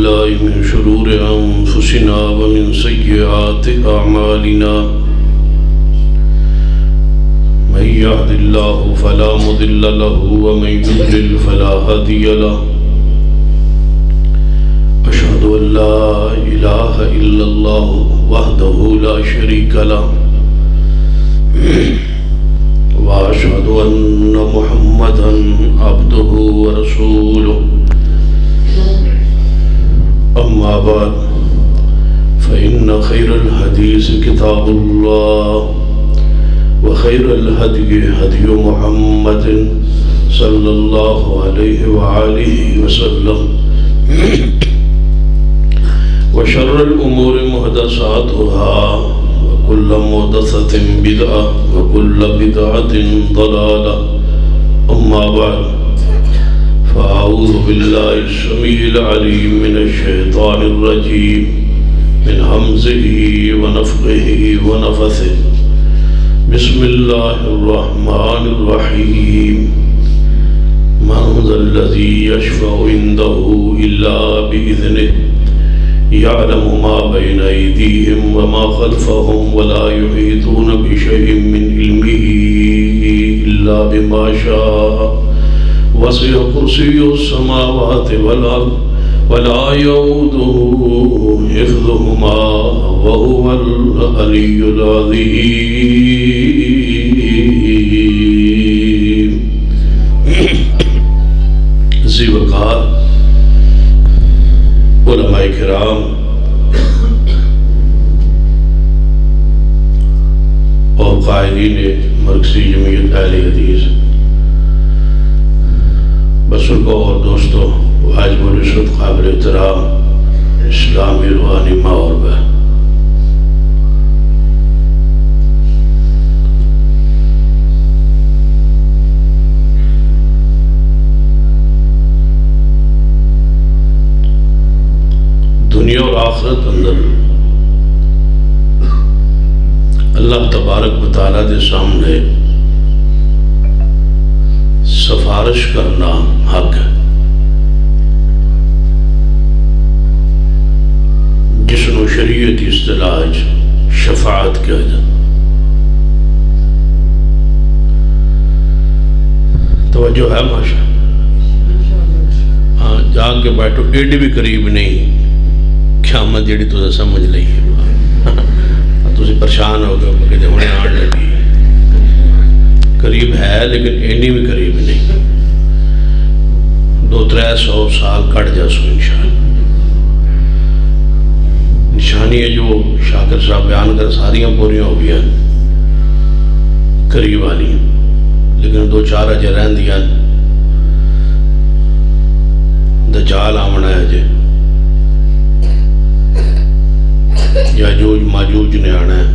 بالله من شرور أنفسنا ومن سيئات أعمالنا من يهد الله فلا مضل له ومن يضلل فلا هادي له أشهد أن لا إله إلا الله وحده لا شريك له وأشهد أن محمدا عبده ورسوله أما بعد فإن خير الحديث كتاب الله وخير الهدي هدي محمد صلى الله عليه وآله وسلم وشر الأمور محدثاتها وكل محدثة بدعة وكل بدعة ضلالة أما بعد فأعوذ بالله السميع العليم من الشيطان الرجيم من همزه ونفخه ونفثه بسم الله الرحمن الرحيم من ذا الذي يشفع عنده إلا بإذنه يعلم ما بين أيديهم وما خلفهم ولا يحيطون بشيء من علمه إلا بما شاء وسع كرسيه السماوات والأرض ولا يؤوده حفظهما وهو العلي العظيم. ذی وقار علماء کرام اور قائدین مرکزی جمعیت اہل حدیث بزرگوں اور دوستوں، واجب العزت قابل احترام اسلامی روحانی ماں اور بہن، دنیا اور آخرت اندر اللہ تبارک و تعالیٰ دے سامنے سفارش کرنا حق ہے، جس نو شریعتی اصطلاح شفاعت کہا جاتا۔ توجہ ہے ماشاء ہاں، جا کے بیٹھو، ایڈی بھی قریب نہیں، قیامت جیڑی تو سمجھ لئی ہے، تسی پریشان ہو گئے کہ ہونے آن لگی، قریب ہے لیکن اینی بھی قریب نہیں، 200-300 سال کٹ جا سو انشاءاللہ۔ نشانی ہے جو شاکر صاحب بیان کر ساریاں پوریاں ہو گیا قریب والی، لیکن 2-4 اجے رہن دیا، دجال آمنا ہے جے، یاجوج ماجوج نے آنا ہے،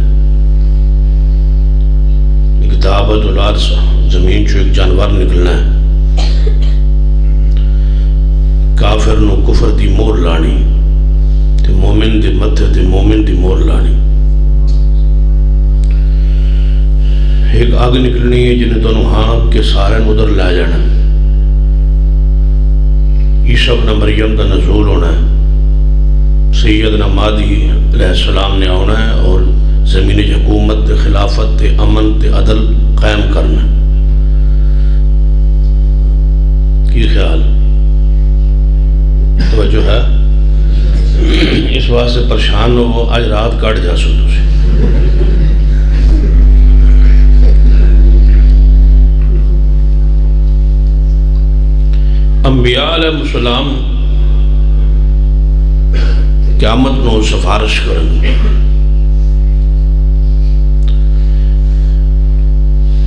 دعوت الارض زمین چو ایک جانور نکلنا ہے، کافر نو کفر دی مور لانی تے مومن دی متھے تے مومن دی مور لانی، ایک آگ نکلنی ہے جنہیں دونوں ہانپ کے سارے ادھر لے جانا، عیسیٰ ابن مریم دا نزول ہونا ہے، سیدنا مہدی علیہ السلام نے آنا ہے اور زمین حکومت تے خلافت تے امن تے عدل قائم کرنا۔ کی خیال توجہ ہے؟ اس واسطے پریشان ہو، آج رات کٹ جا سو تسی۔ انبیاء علیہ السلام قیامت نو سفارش کرن،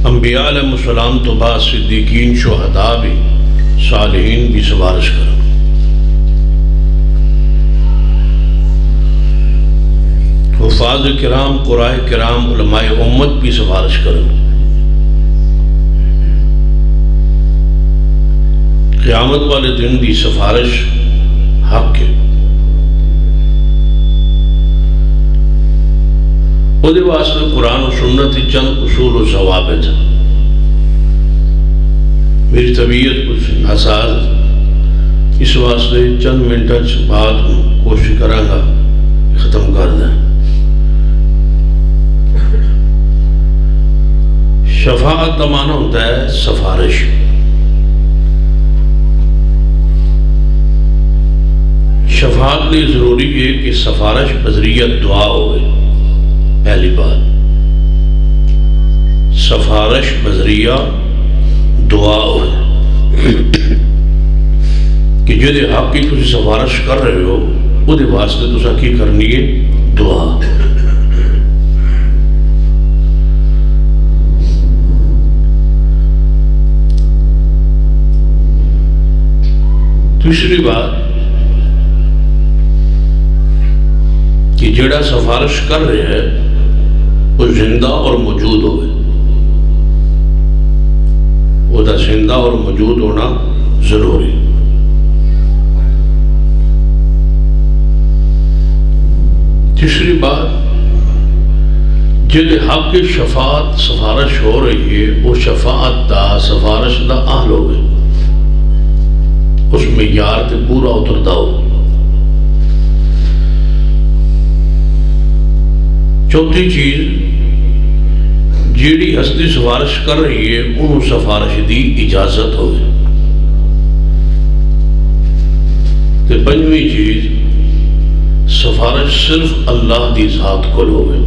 انبیاء علیہ السلام تو بعد صدیقین، شہداء بھی، صالحین بھی سفارش کرن۔ حفاظ کرام، قراء کرام، علماء امت بھی سفارش کرن۔ قیامت والے دن دی سفارش حق ہے، وہ دے واسطے قرآن و سنت چند اصول و ضوابط ہیں۔ میری طبیعت کچھ حساس اس واسطے چند منٹ بعد کوشش کروں گا ختم کر دیں۔ شفاعت کا معنی ہوتا ہے سفارش۔ شفاعت لیے ضروری ہے کہ سفارش بذریعہ دعا ہوئے۔ پہلی بات، سفارش بذریعہ دعا ہوئے کہ جہدے حق کی تسی سفارش کر رہے ہو وہ دے واسطے تسا کی کرنی ہے؟ دعا۔ تیسری بات کہ جڑا سفارش کر رہے ہیں وہ زندہ اور موجود ہوئے، وہ دا زندہ اور موجود ہونا ضروری۔ تیسری بات، جہدے حق کی شفاعت سفارش ہو رہی ہے وہ شفاعت دا سفارش دا اہل ہوئے، اس میں یار تے پورا اتردا ہو۔ چوتھی چیز، جیڑی ہستی سفارش کر رہی ہے انہوں سفارش دی اجازت ہوئے۔ تے پنجویں چیز، سفارش صرف اللہ دی ذات کو ہوئے۔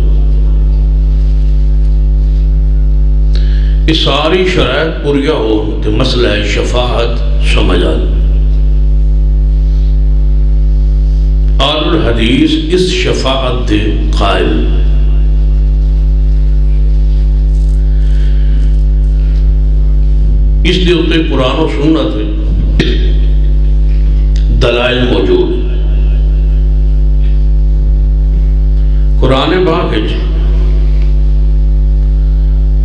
اس ساری شرائط پوریا ہو تے مسئلہ شفاعت سمجھ آئے۔ آل الحدیث اس شفاعت دے قائل۔ اس لیے ہوتے قرآن و سنت دلائل موجود۔ قرآن پاک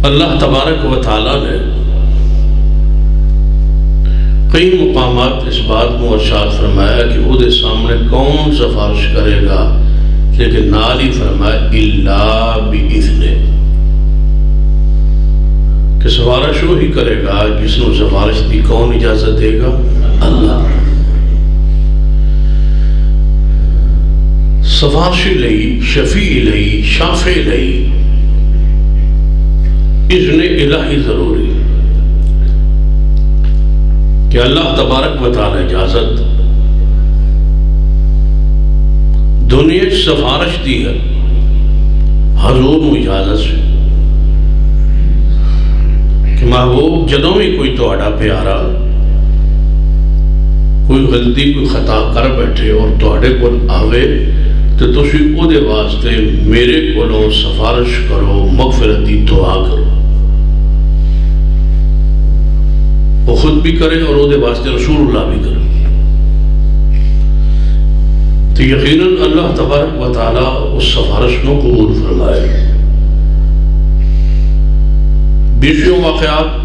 اللہ تبارک و تعالیٰ نے کئی مقامات اس بات کو ارشاد فرمایا کہ وہ دے سامنے کون سفارش کرے گا، لیکن نال ہی فرمایا الا باذنہ، کہ سفارش وہی کرے گا جس نے سفارش دی کون اجازت دے گا؟ اللہ۔ سفارشی لئی، شفیع لئی، شافع لئی اذن الہی ضروری کہ اللہ تبارک و تعالی اجازت دنیا سفارش دی ہے حضور نو اجازت سے کہ محبوب جدوں بھی کوئی توڑا پیارا کوئی غلطی کوئی خطا کر بیٹھے اور توڑے کو آوے تو تسی او دے واسطے میرے کولوں سفارش کرو، مغفرت دی دعا کرو۔ وہ خود بھی کرے اور او دے واسطے رسول اللہ بھی کرے تو یقیناً اللہ تبارک و تعالی اس سفارش کو قبول فرمائے۔ بیسیوں واقعات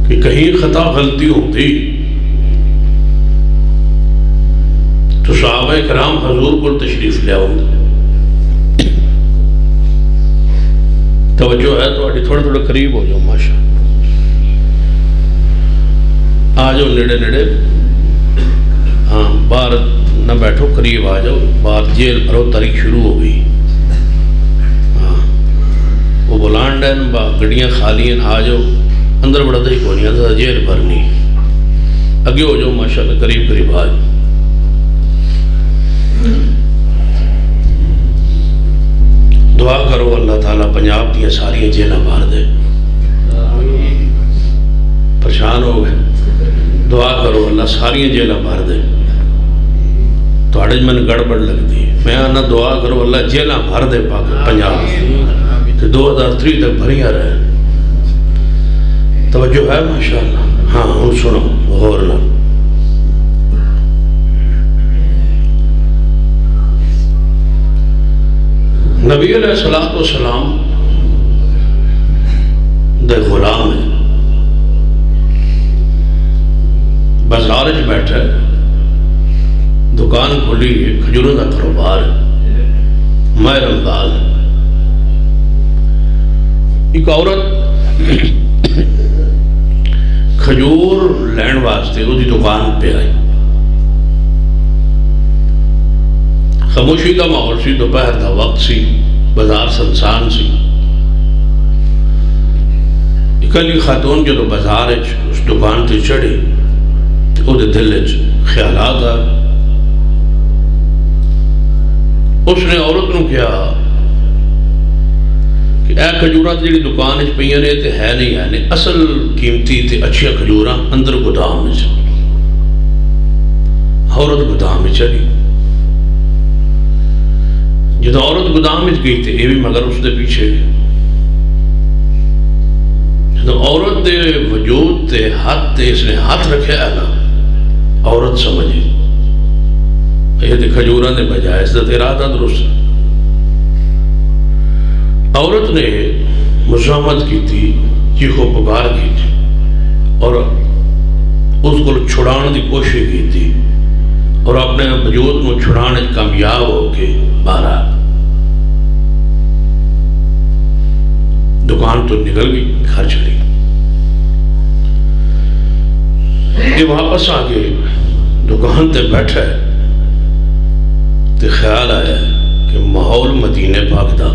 کہ کہیں خطا غلطی ہوتی تو صحابہ کرام حضور کو تشریف لے آؤں۔ توجہ ہے تو تھوڑے قریب ہو جاؤ، ماشاء آ جاؤ نیڑے نیڑے، ہاں باہر نہ بیٹھو، قریب آ جاؤ۔ باہر جیل بھرو، تاریخ شروع ہو گئی، ہاں وہ بلان ڈین با گڑیاں خالی ہیں، آ جاؤ اندر بڑا دہی کو نہیں آتا، جیل بھرنی اگے ہو جاؤ، ماشاءاللہ قریب قریب آ جاؤ۔ دعا کرو اللہ تعالیٰ پنجاب دیا ساری جیلیں بھر دے، پریشان ہو گئے، دعا کرو اللہ ساری جیلیں بھر دے، تو اڑج میں گڑبڑ لگ دی، میں آنا دعا کرو اللہ جیلیں بھر دے پنجاب، تو 2003 تک بھریاں رہے۔ توجہ ہے ماشاءاللہ؟ ہاں ہوں سنو غور نہ۔ نبی علیہ السلام دے غلام ہے، بازار وچ بیٹھا ہے، دکان کھلی ہے، کھجوروں کا کاروبار ہے، ماہ رمضان ہے۔ ایک عورت کھجور لین واسطے وہ دکان پہ آئی. خاموشی کا ماحول سی، دوپہر کا وقت سی، بازار سنسان سی. اکلی خاتون جدو بازار اس دکان تے چڑھی تو وہ دل خیالات آ. اس نے عورت نو کیا کہ اے کھجوراں جڑی دکان وچ پئیاں نے تے ہے نہیں اصل قیمتی تے اچھیاں کھجوراں اندر گودام وچ. عورت گودام وچ چلی. جدو عورت گودام وچ گئی تے یہ بھی مگر اس دے پیچھے. جدو عورت دے وجود تے ہاتھ تے اس نے ہاتھ رکھیا ہے نا، عورت سمجھے یہ تے کھجوراں دے بجائے اس دا ارادہ درست. عورت نے مزاحمت کی تھی، چیخو پکار کی تھی اور اس کو چھڑان دی کوشش کی تھی اور اپنے وجود کو چھڑانے کامیاب ہو کے باہر آ. دکان تو نکل گئی، گھر چلی. یہ واپس آ کے دکان تے بیٹھا ہے تے خیال آیا کہ ماحول مدینے پاک دا،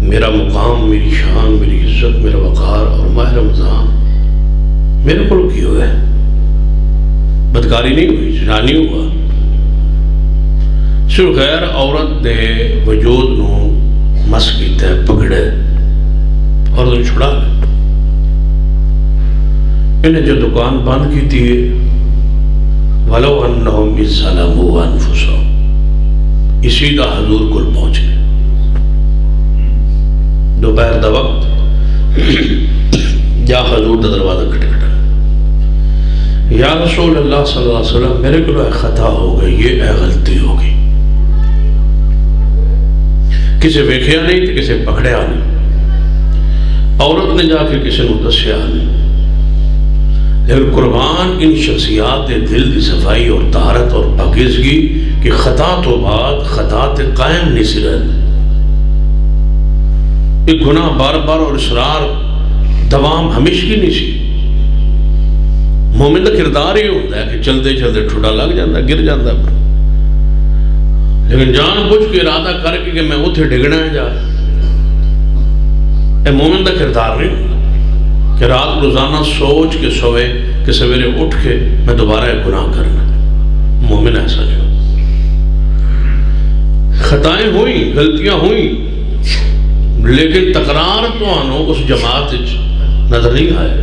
میرا مقام، میری شان، میری عزت، میرا وقار اور ماہ رمضان میرے کو کی ہوئے ہے. بدکاری نہیں ہوئی، زنا نہیں ہوا، صرف غیر عورت دے وجود نو مس کیتا ہے، پکڑے اور انہیں چھڑا لے. انہیں جو دکان بند کی تھی وَلَوْ أَنَّهُمْ إِذْ ظَلَمُوا أَنفُسَهُمْ، اسی دا حضور کل پہنچ گئے. دوپہر دا وقت جا حضور دا دروازہ کھٹکھٹا، یا رسول اللہ صلی اللہ علیہ وسلم میرے کو اے خطا ہو گئی، یہ اے غلطی ہو گئی. کسے ویکھیا نہیں تو کسے پکڑیا نہیں، عورت نے جا کے کسے نو دسیا نہیں. لیکن قربان ان شخصیات دل دی صفائی اور طہارت اور پاکیزگی کہ خطا تو بعد خطا تے قائم نہیں سی رہندے. ایک گناہ بار بار اور اصرار دوام ہمیشگی نہیں سی. مومن کا کردار ہی ہوتا ہے کہ چلتے چلتے ٹھوڈا لگ جاتا، گر جاتا، لیکن جان بوجھ کے ارادہ کر کے کہ میں اتھے ڈگنا ہے جا. اے مومن کا کردار نہیں ہوتا کہ رات روزانہ سوچ کے سوئے کہ سویرے اٹھ کے میں دوبارہ ایک گناہ کرنا. مومن ایسا نہیں ہوتا. خطائیں ہوئیں، غلطیاں ہوئیں، لیکن تکرار تو آنو اس جماعت نظر نہیں آئے.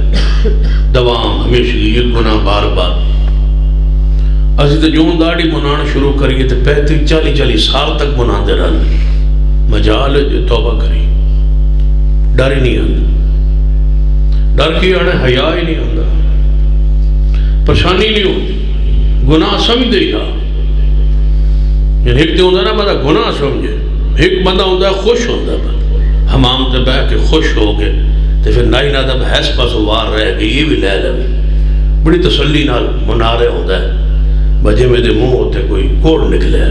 دوام ہمیشہ یہ گناہ بار بار. اسی تو جون داڑھی منان شروع کریے تو 35-40 سال تک منان دے رہنے. مجال جو توبہ کری، ڈر ہی نہیں آتا. ڈر کی آنے حیاء ہی نہیں آتا، پریشانی نہیں ہوتی، گناہ سمجھ دے گا. یعنی ایک تو ہوتا نا بندہ گناہ سمجھے، ایک بندہ ہوتا ہے خوش ہوتا ہے. حمام تے بہ کے خوش ہو گئے تو پھر نائی نادہ بحث پاس وار رہ گئی، یہ بھی لے لے بڑی تسلی نال منارے ہوتا ہے. بجے میں دے منہ ہوتے کوئی کوڑ نکلے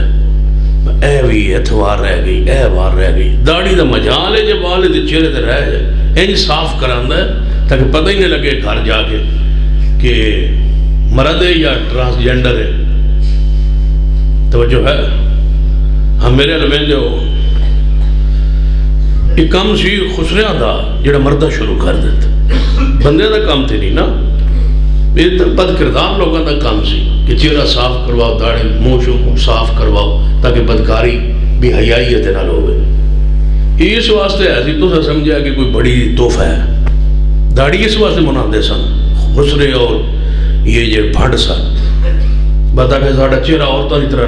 اے بھی اتوار رہ گئی، اے وار رہ گئی. داڑھی دا مجال ہے جب والے دے چہرے تے رہ جائے انج صاف کراندہ ہے تاکہ پتہ ہی نہیں لگے گھر جا کے کہ مرد ہے یا ٹرانسجینڈر ہے. توجہ ہے. ہم میرے علمین جو یہ کام سی خسریاں دا جڑا مردہ شروع کر دیتا، بندے دا کام تھی نہیں نا. یہ بد کردار لوگوں دا کام سی کہ چہرہ صاف کرواؤ، داڑھی منہ صاف کرواؤ تاکہ بدکاری بھی حیائیت نہ ہوئے. اس واسطے ایسی تو سمجھا کہ کوئی بڑی تحفہ ہے. داڑھی اس واسطے مناندے سن خسرے اور یہ جو بھڑ سن بتا کہ ساڑھا چہرہ عورتوں کی طرح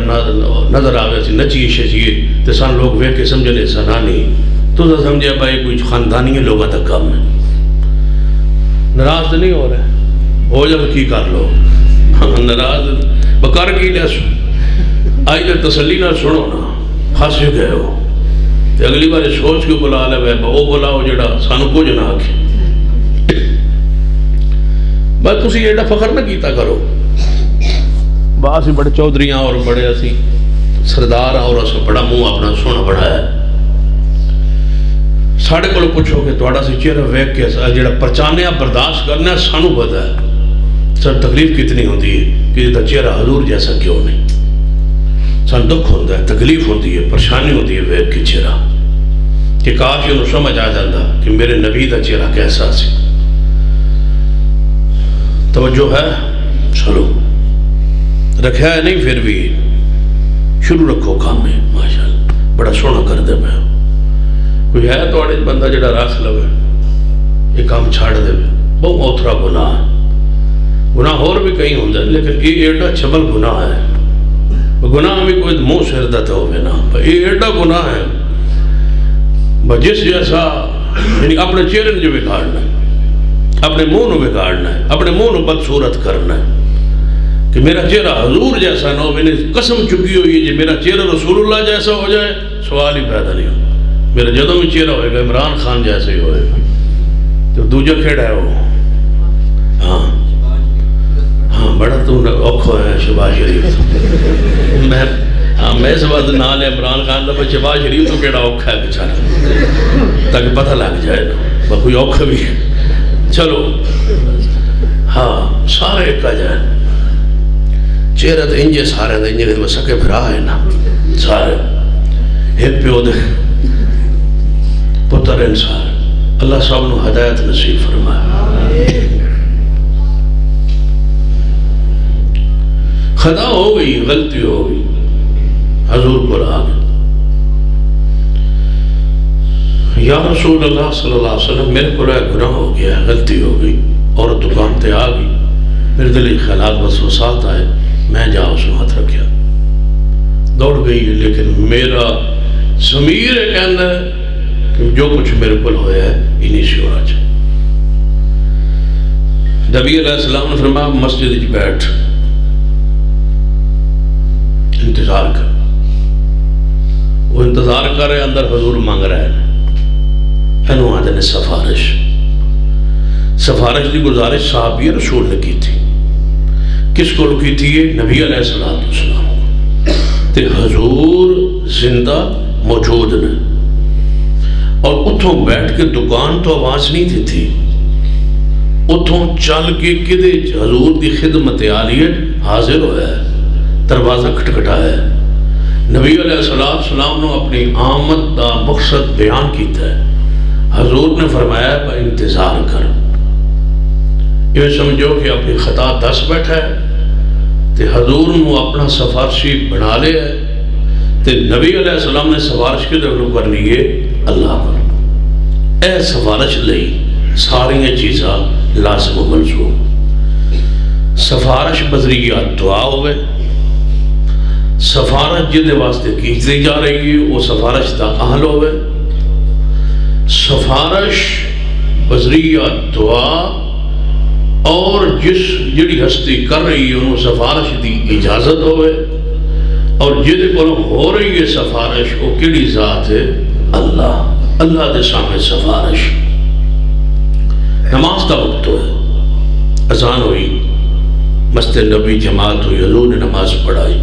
نظر آوے سی نچی شچیے تو سن لوگ وے کے سمجھنے سنانی. تو سمجھے بھائی کوئی خاندانی لوگوں تک کام ہے. ناراض تو نہیں ہو رہے، ہو جب کی کر لو. ناراض بکر کی لے آئی تو تسلی نہ سنو نا، ہس جو گئے ہو تو اگلی بار سوچ کے بلا لے بھائی وہ بلاؤ جڑا سانو کچھ نہ آکھے. بس تسی ایڈا فخر نہ کیتا کرو. باسی بڑے چودھریاں اور بڑے اسی سردار اور اس بڑا منہ اپنا سونا بڑھایا ہے. ساڑھے کو پوچھو کہ توڑا سی چہرہ ویک کے جڑا پرچانیا برداشت کرنا ہے سانو پتا ہے سر تکلیف کتنی ہوتی ہے کہ یہ چہرہ حضور جیسا کیوں نہیں. سن دکھ ہوتا ہے, تکلیف ہوتی ہے, پریشانی ہوتی ہے ویک کے چہرہ کہ کاش انہوں سمجھ آ جاتا کہ میرے نبی کا چہرہ کیسا سی. توجہ ہے؟ چلو رکھا ہے نہیں پھر بھی شروع رکھو کام میں. ماشاءاللہ بڑا سونا کر دے. میں کوئی ہے تو بندہ جڑا رکھ لو یہ کام چھاڑ دے بہت اوتھرا گناہ ہے. گناہ اور بھی کہیں ہوتا ہے لیکن یہ ایڈا چھبل گناہ ہے. گناہ بھی کوئی منہ سر دیتا ہوئے نا, یہ ایڈا گناہ ہے جس جیسا یعنی اپنے چہرے نے جو بگاڑنا ہے, اپنے منہ نو بگاڑنا ہے, اپنے منہ نو بدصورت کرنا ہے کہ میرا چہرہ حضور جیسا نہ ہو. میں نے قسم چکی ہوئی ہے جی میرا چہرہ رسول اللہ جیسا ہو جائے سوال ہی پیدا نہیں ہو. میرا جدوں بھی چہرہ ہوئے گا عمران خان جیسے ہی ہوئے گا. تو دوجہ کھیڑا ہے وہ ہاں ہاں بڑا تو اوکھو ہے شہباز شریف. میں اس وقت نال عمران خان کا شہباز شریف تو کیڑا اوکھا ہے بیچارہ تاکہ پتہ لگ جائے نا کوئی اوکھا بھی ہے. چلو ہاں سارے ایک آ جائے چہرہ تو انجے سارے دے انجے میں سکے بھرا ہے نا سارے ایک پیو دے پتر انسان. اللہ صاحب نے ہدایت نصیب فرمایا. خطا ہو گئی, غلطی ہو گئی, حضور کو آ گئے یا رسول اللہ صلی اللہ علیہ وسلم میرے کو گناہ ہو گیا, غلطی ہو گئی, اور دکان تے آ گئی, میرے دل خیالات وسوسات آئے, میں جا اس نے ہاتھ رکھیا دوڑ گئی. لیکن میرا ضمیر ہے کہنا ہے کہ جو کچھ میرے کو ہویا ہے انہی سے ہونا چاہیے. نبی علیہ السلام نے فرمایا مسجد کی بیٹھ انتظار کر. وہ انتظار کر رہے اندر حضور مانگ رہے ہیں اینو آدھے نے سفارش دی گزارش صحابی رسول نے کی تھی. کس کو کی تھی؟ نبی علیہ السلام تے حضور زندہ موجود نے, اور اتھوں بیٹھ کے دکان تو آواز نہیں تھی, اتھوں چل کے کدے حضور دی خدمت عالیت حاضر ہویا ہے, دروازہ کھٹکھٹایا ہے. نبی علیہ السلام نے اپنی آمد دا مقصد بیان کیتا ہے. حضور نے فرمایا با انتظار کر. یہ سمجھو کہ اپنی خطا دس بیٹھا ہے تے حضور نے اپنا سفارشی بنا لے ہے تے نبی علیہ السلام نے سفارش کے دفعہ کر لیے اللہ پر. اے سفارش لئی ساری چیزاں لازم و ملزوم. سفارش بذریعہ دعا ہوئے, سفارش جدے واسطے کی جا رہی ہے وہ سفارش دا اہل ہوئے, سفارش بذریعہ دعا اور جس جڑی ہستی کر رہی ہے انہوں سفارش دی اجازت ہوئے, اور جدے کو ہو رہی ہے سفارش وہ کیڑی ذات ہے؟ اللہ. اللہ دے سامنے سفارش. نماز کا وقت ہے, اذان ہوئی, مسجد نبی جماعت ہوئی, حضور نے نماز پڑھائی,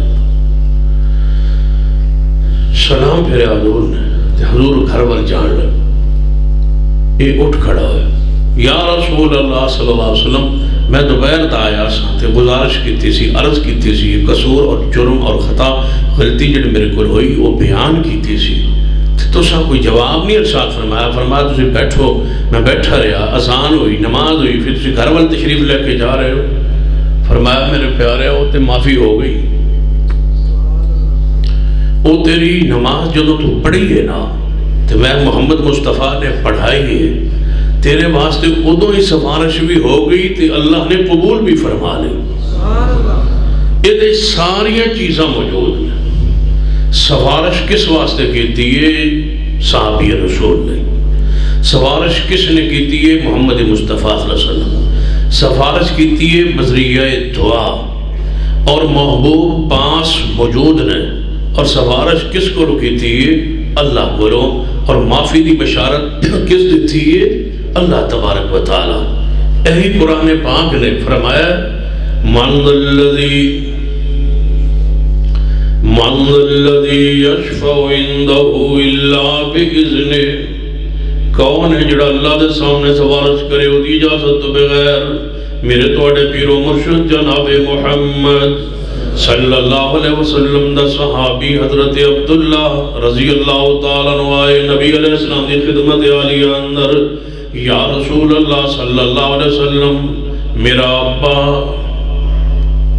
سلام پھرے حضور نے, حضور گھر وال جان لے. یہ اٹھ کھڑا ہوئے, یا رسول اللہ صلی اللہ علیہ وسلم میں دوپہر تا آیا ساتھ گزارش کی سی, عرض کی سی, قصور اور جرم اور خطا غلطی جڑی میرے کو ہوئی وہ بیان کی سی, تو سا کوئی جواب نہیں ارشاد فرمایا. فرمایا تسی بیٹھو, میں بیٹھا رہا, اذان ہوئی, نماز ہوئی, پھر تسی گھر وال تشریف لے کے جا رہے ہو. فرمایا میرے پیارے وہ تے معافی ہو گئی, وہ تیری نماز جدو تو پڑھی ہے نا تو میں محمد مصطفیٰ نے پڑھائی ہے تیرے واسطے ادو ہی سفارش بھی ہو گئی تے اللہ نے قبول بھی فرما لی. یہ ساری چیزاں موجود ہیں. سفارش کس واسطے کیتی ہے؟ صحابی رسول نے. سفارش کس نے کیتی ہے؟ محمد مصطفیٰ صلی اللہ علیہ وسلم. سفارش کیتی ہے بذریعہ دعا, اور محبوب پاس موجود نے. اور سفارش کس کو کیتی ہے؟ اللہ کو. اور معافی دی بشارت کس دیتی ہے؟ اللہ تبارک و تعالی. یہی قرآن پاک نے فرمایا من الذی یشفع عنده الا باذنہ کون ہے جڑا اللہ دے سامنے سفارش کرے وہ دی اجازت تو بغیر؟ میرے توڑے پیر و مرشد جناب محمد صلی اللہ علیہ وسلم دا صحابی حضرت عبداللہ رضی اللہ تعالیٰ نوائے نبی علیہ السلام دی خدمت عالیہ اندر، یا رسول اللہ صلی اللہ علیہ وسلم میرا ابا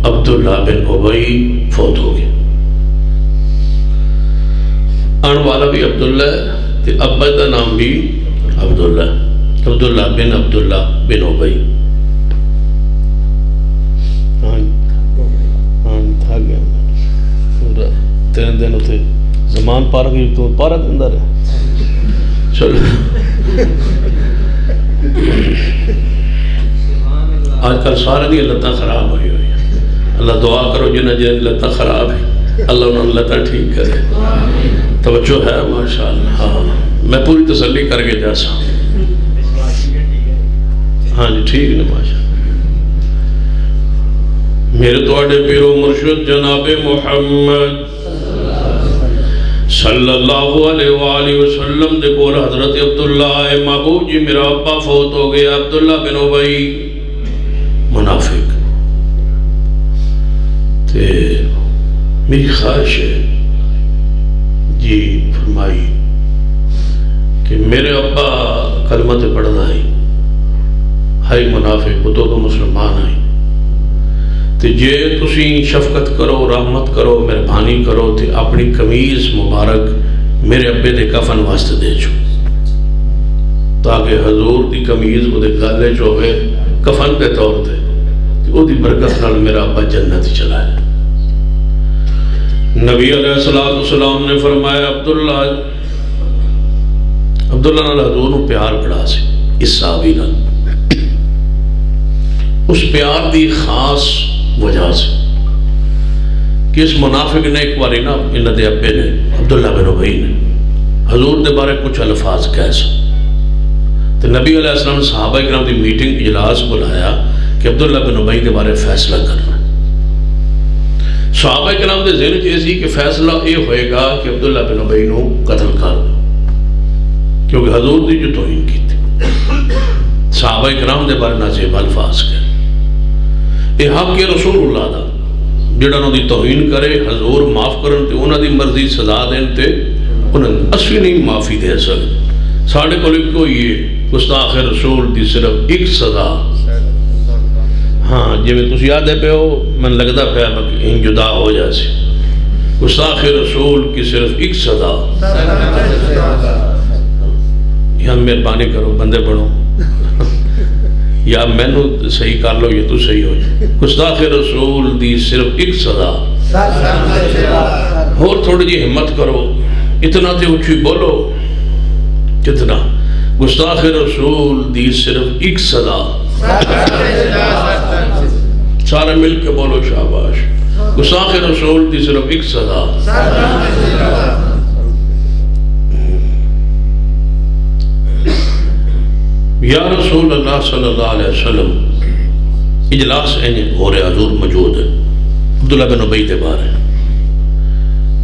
عبداللہ بن ابی فوت ہو گیا۔ آن والا بھی عبداللہ ہے تے ابا دا نام بھی عبداللہ عبداللہ بن ابی۔ تھا گیا تین دن ہوتے زمان پارا گئی تو پارا دن در ہے چلو۔ آج کل سارے دی لتاں خراب ہوئی ہوئی ہیں، اللہ دعا کرو جنہیں جنہیں لتاں خراب ہیں اللہ انہوں لتاں ٹھیک کرے۔ توجہ ہے ماشاءاللہ، ہاں میں پوری تسلی کر کے جا سا، ہاں جی ٹھیک نے ماشاءاللہ۔ میرے توڑے پیر و مرشد جناب محمد صلی اللہ علیہ وآلہ وسلم دے کول حضرت عبداللہ اے محبوب جی میرا ابا فوت ہو گیا، عبداللہ بن ابی منافق تے میری خواہش ہے جی فرمائی کہ میرے ابا کلمہ تے پڑھنا ہے منافق وہ تو مسلمان ہے تے جے تسی شفقت کرو رحمت کرو مہربانی کرو تے اپنی قمیض مبارک میرے ابے دے کفن واسطے دے چھو تاکہ حضور دی قمیض وہ دے گالے جو ہوئے کفن دے طور تے وہ دی برکت نال میرا ابا جنت چلا ہے۔ نبی علیہ السلام نے فرمایا عبداللہ نال حضور نو پیار بڑا سے اس صحابی نال، اس پیار دی خاص وجہ سے کہ اس منافق نے ایک باری نا انہاں دے ابے نے عبداللہ بن ابی نے حضور دے بارے کچھ الفاظ کہہ سا تو نبی علیہ السلام نے صحابہ کرام دی میٹنگ اجلاس بلایا کہ عبداللہ بن ابی دے بارے فیصلہ کرنا۔ صحابہ کرام دے ذہن یہ سی کہ فیصلہ یہ ہوئے گا کہ عبداللہ بن ابی نو قتل کر دو کیونکہ حضور دی جو توہین کی تھی، صحابہ کرام دے بارے نازیب الفاظ کہہ یہ حق کے رسول اللہ دا جڑا انہوں دی توہین کرے حضور معاف کرن تے انہوں دی مرضی سزا دین تے انہوں اصلی نہیں معافی دے سکتے۔ ساڑھے کو لکھ کو یہ گستاخ رسول دی صرف ایک سزا، ہاں جی میں تُسی یادے پہ ہو من لگتا پہ ان جدا ہو جائے گستاخ رسول کی صرف ایک سزا، یہاں مہربانی کرو بندے بڑھو یا میں نو صحیح کر لو یا تو صحیح ہو جائے، گستاخ رسول دی صرف ایک سزا، اور تھوڑی جی ہمت کرو اتنا تے اچھی بولو کتنا، گستاخ رسول دی صرف ایک سزا، سارے مل کے بولو شاباش، گستاخ رسول دی صرف ایک سزا۔ یا رسول اللہ صلی اللہ علیہ وسلم اجلاس ہو رہے حضور موجود ہے، عبداللہ بن ابی دے بارے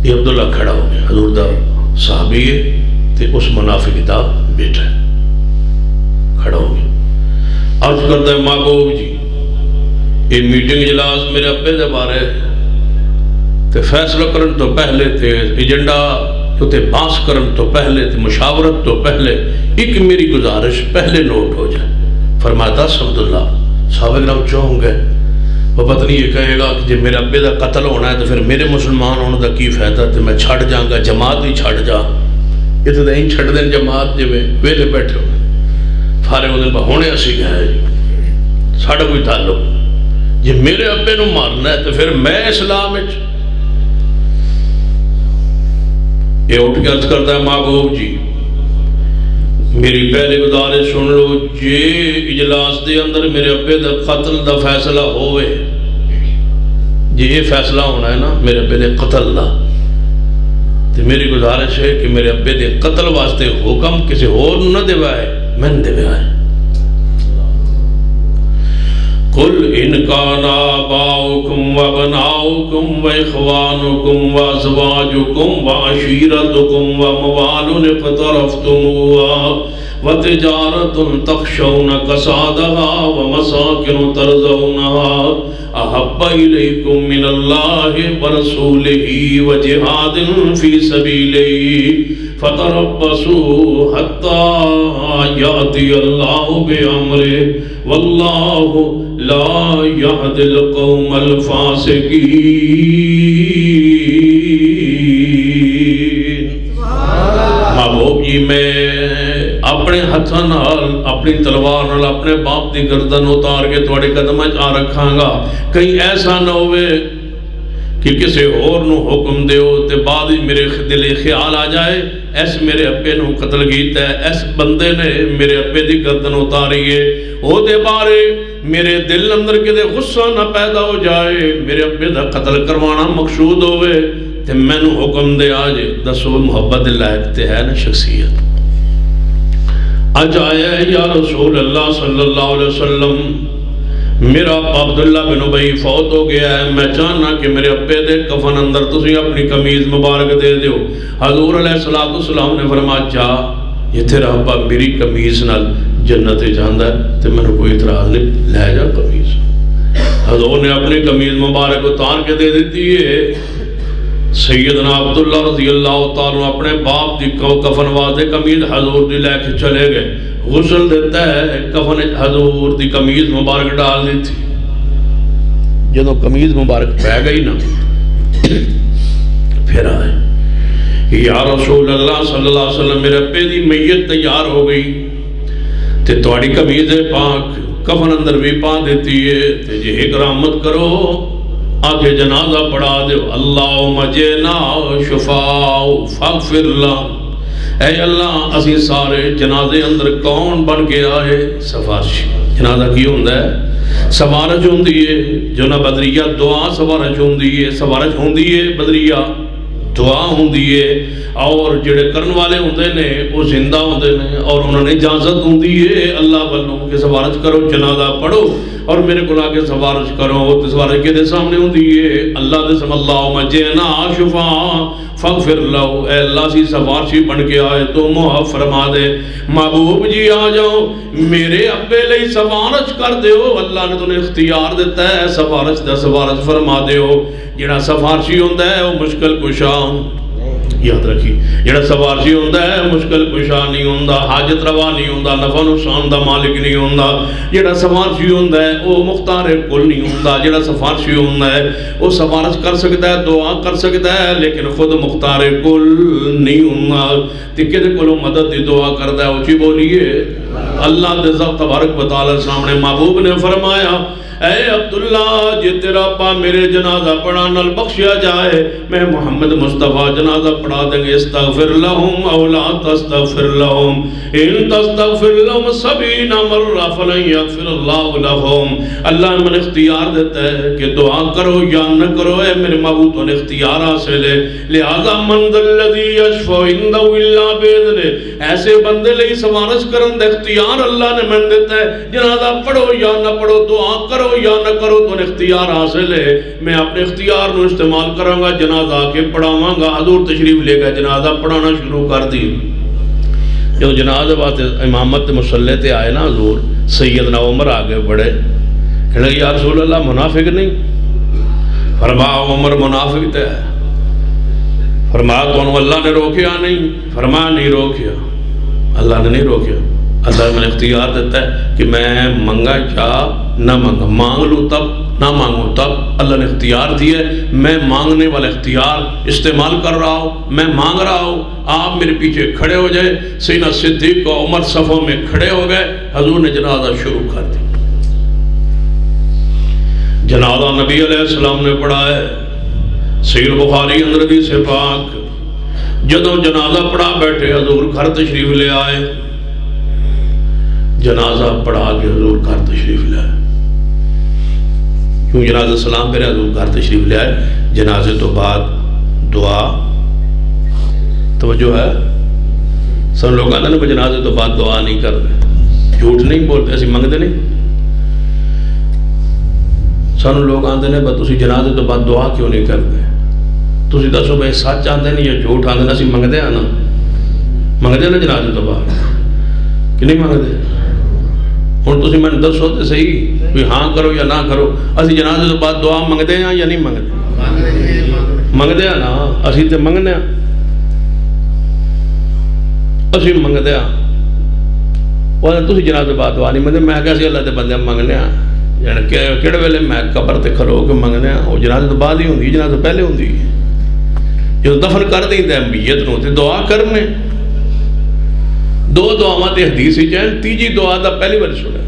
یہ عبداللہ کھڑا ہو گیا، حضور دا صحابی ہے تے اس منافق دا بیٹا ہے، کھڑا ہو گیا عرض کرتا ہے محبوب جی یہ میٹنگ اجلاس میرے ابے دے بارے تے فیصلہ کرن تو پہلے تے ایجنڈا تے باس کرن تو پہلے تے مشاورت تو پہلے ایک میری گزارش پہلے نوٹ ہو جائے۔ فرمایا دس عبداللہ، صحابہ کرام چاہوں گے وہ پتہ نہیں یہ کہے گا کہ جب میرے ابے دا قتل ہونا ہے تو پھر میرے مسلمان ہونے دا کی فائدہ تے میں چھڑ جاؤں گا، جماعت ہی چھڑ جا، یہ تو دہیں چھڑ دیں جماعت جب ویلے بیٹھے ہوئے فارغ ہونے پہ ہونے اسی گئے جی ساڑھا کوئی تعلق، جب میرے ابے نو مارنا ہے تو پھر میں اسلام یہ اٹھ کے عرض کرتا ہے محبوب جی میری پہلے گزارش سن لو، جے اجلاس دے اندر میرے ابے دا قتل دا فیصلہ ہوئے، جے یہ فیصلہ ہونا ہے نا میرے ابے دے قتل دا، تو میری گزارش ہے کہ میرے ابے دے قتل واسطے حکم کسی اور نہ دے وائے میں نے دے وائے۔ قل ان کان آباؤکم و بناؤکم و اخوانکم و ازواجکم و عشیرتکم و موال اقترفتموها وَتِجَارَةٌ تَخْشَوْنَ كَسَادَهَا وَمَسَاكِنُ تَرْضَوْنَهَا أَحَبَّ إِلَيْكُم مِّنَ اللَّهِ وَرَسُولِهِ وَجِهَادٍ فِي سَبِيلِهِ فَتَرَبَّصُوا حَتَّى يَأْتِيَ اللَّهُ بِأَمْرِهِ وَاللَّهُ لَا يَهْدِي الْقَوْمَ الْفَاسِقِينَ۔ محبوب جی میں اپنے ہتھاں نال اپنی تلوار نال اپنے باپ دی گردن اتار کے تواڈے قدماں وچ آ رکھاں گا، کہیں ایسا نہ ہوئے کہ کسی اور نو حکم دیو تے بعد میرے دلے خیال آ جائے ایس میرے ابے نو قتل کیتا ہے، ایس بندے نے میرے ابے دی گردن اتاری ہے، او دے بارے میرے دل اندر کدے غصہ نہ پیدا ہو جائے، میرے ابے دا قتل کروانا مقصود ہوئے تے میں نو حکم دے آجے۔ دسو محبت لائق تے ہے نا شخصیت۔ اج آیا ہے یا رسول اللہ صلی اللہ علیہ وسلم میرا عبداللہ بن ابی فوت ہو گیا ہے، میں چاہنا کہ میرے ابے دے کفن اندر تسی اپنی قمیض مبارک دے دیو۔ حضور علیہ السلام نے فرمایا جا یہ تیرا ابا میری قمیض نال جنت جاندہ ہے تے میں نے کوئی اعتراض نہیں، لے جا قمیض۔ حضور نے اپنی قمیض مبارک اتار کے دے دیتی ہے۔ سیدنا عبداللہ رضی اللہ تعالیٰ اپنے باپ دی کفن واسطے قمیض حضور دی لے کے چلے گئے، غسل دیتا ہے، کفن حضور دی قمیض مبارک ڈال دی تھی۔ جدو قمیض مبارک پہ گئی نا پھر آئے یا رسول اللہ صلی اللہ علیہ وسلم میرے ابے دی میت تیار ہو گئی تے تواڈی قمیض پاک کفن اندر بھی پا دیتی ہے تے جی اکرامت کرو آگے جنازہ پڑھا دے اللہم جینا شفاء فاغفر لنا۔ اے اللہ اسی سارے جنازے اندر کون بن کے آئے؟ سفارشی۔ جنازہ کی ہوندہ ہے؟ سفارش ہوندی ہے، جو نہ بدریہ دعا سفارش ہوندی ہے، سفارش ہوندی ہے بدریہ دعا ہوندی ہے، اور جڑے کرن والے ہوندے نے وہ زندہ ہوندے نے اور انہوں نے اجازت ہوندی ہے اللہ والوں کہ سفارش کرو، جنازہ پڑھو اور میرے کو لا کے سفارش کرو۔ تو سفارش کے دے سامنے ہوندی ہے اللہ دے سم اللہم جینا شفاء فاغفر لہو، اے اللہ سی سفارشی بن کے آئے تو معاف فرما دے۔ محبوب جی آ جاؤ میرے ابے لئی سفارش کر دیو، اللہ نے تمہیں اختیار دیتا ہے سفارش دا، سفارش فرما دیو۔ جڑا سفارشی ہوندہ ہے وہ مشکل کشا، یاد رکھی جڑا سفارشی ہوندہ ہے مشکل کشا نہیں ہوندہ، حاجت روا نہیں ہوندہ، نفع نقصان دا مالک نہیں ہوندہ۔ جڑا سفارشی ہوندہ ہے وہ مختار کل نہیں ہوندہ، جڑا سفارشی ہوندہ ہے وہ سفارش کر سکتا ہے، دعا کر سکتا ہے، لیکن خود مختار کل نہیں ہوندہ۔ تکے دے کلو مدد دی دعا کردہ ہے، اچھی بولیے اللہ دے ذات تبارک و تعالی سامنے محبوب نے فرمایا اے عبداللہ جی تیرا پا میرے جنازہ پڑھانا بخشیا جائے میں محمد مصطفیٰ جنازہ پڑھا دیں گے۔ استغفر لہم او لا تستغفر لہم ان تستغفر لہم 70 مرہ فلن یغفر اللہ لہم۔ اللہ نے من اختیار دیتا ہے کہ دعا کرو یا نہ کرو، اے میرے محبوب تو نے اختیار حاصل ہے، لہذا من ذا الذی یشفع عنده الا باذنہ، ایسے بندے لئی سفارش کرن دا اختیار اللہ نے من دیتا ہے۔ جنازہ پڑھو یا نہ پڑھو، دعا کرو یا نہ کرو تو اختیار حاصل ہے، میں اپنے اختیار نو استعمال کروں گا، جنازہ کے پڑھاواں گا۔ حضور تشریف لے گا، جنازہ پڑھانا شروع کر دی۔ جو جنازہ بات امامت مصلی تے آئے نا حضور سیدنا عمر آگے بڑھے، کہنے لگے یا رسول اللہ منافق نہیں؟ فرمایا عمر منافق تے ہے۔ فرمایا تو اللہ نے روکیا نہیں؟ فرمایا نہیں روکیا، اللہ نے نہیں روکیا۔ اللہ نے اختیار دیتا ہے کہ میں منگا چاہ نہ مانگا، مانگ لوں تب نہ مانگوں تب، اللہ نے اختیار دیا ہے۔ میں مانگنے والا اختیار استعمال کر رہا ہوں، میں مانگ رہا ہوں، آپ میرے پیچھے کھڑے ہو جائے۔ سیدنا صدیق و عمر صفوں میں کھڑے ہو گئے، حضور نے جنازہ شروع کر دی۔ جنازہ نبی علیہ السلام نے پڑھا ہے، صحیح بخاری اندر بھی سے پاک جدوں جنازہ پڑھا بیٹھے حضور گھر تشریف لے آئے، جنازہ پڑھا کے حضور گھر تشریف لے آئے۔ کیوں جنازہ سلام پہ حضور گھر تشریف لے آئے؟ جنازے تو بعد دعا، توجہ ہے؟ سن لوگ آتے ہیں جنازے تو بعد دعا نہیں کرتے، جھوٹ نہیں بولتے، ایسی منگتے نہیں۔ سن لوگ آتے ہیں تسی جنازے تو بعد دعا کیوں نہیں کرتے؟ تسی دسو بھائی سچ آتے ہیں یا جھوٹ آتے ہیں؟ اسی منگتے ہیں نا، منگتے ہیں نا جنازے تو بعد۔ کہ نہیں منگتے؟ ہوں تسی میں دسو تو صحیح بھی ہاں کرو یا نہ کرو، اسی جنازے تو بعد دعا منگتے ہیں یا نہیں منگتے؟ منگتے ہیں نا، اسی تو منگنے ہیں، اسی منگتے ہیں۔ وہ تسی جنازے بعد دعا نہیں منگتے، میں کہا سی اللہ دے بندے منگنے ہیں، یعنی کہڑے ویلے میں قبر تے کھلو کے منگنے ہیں؟ وہ جنازے تو بعد ہی ہوندی، جنازے پہلے ہوندی، جو دفن کر دیں تے میت نو تے دعا کرنے، دو دعاواں تے حدیث ہی جائیں، تیجی دعا دا پہلی بار سنا،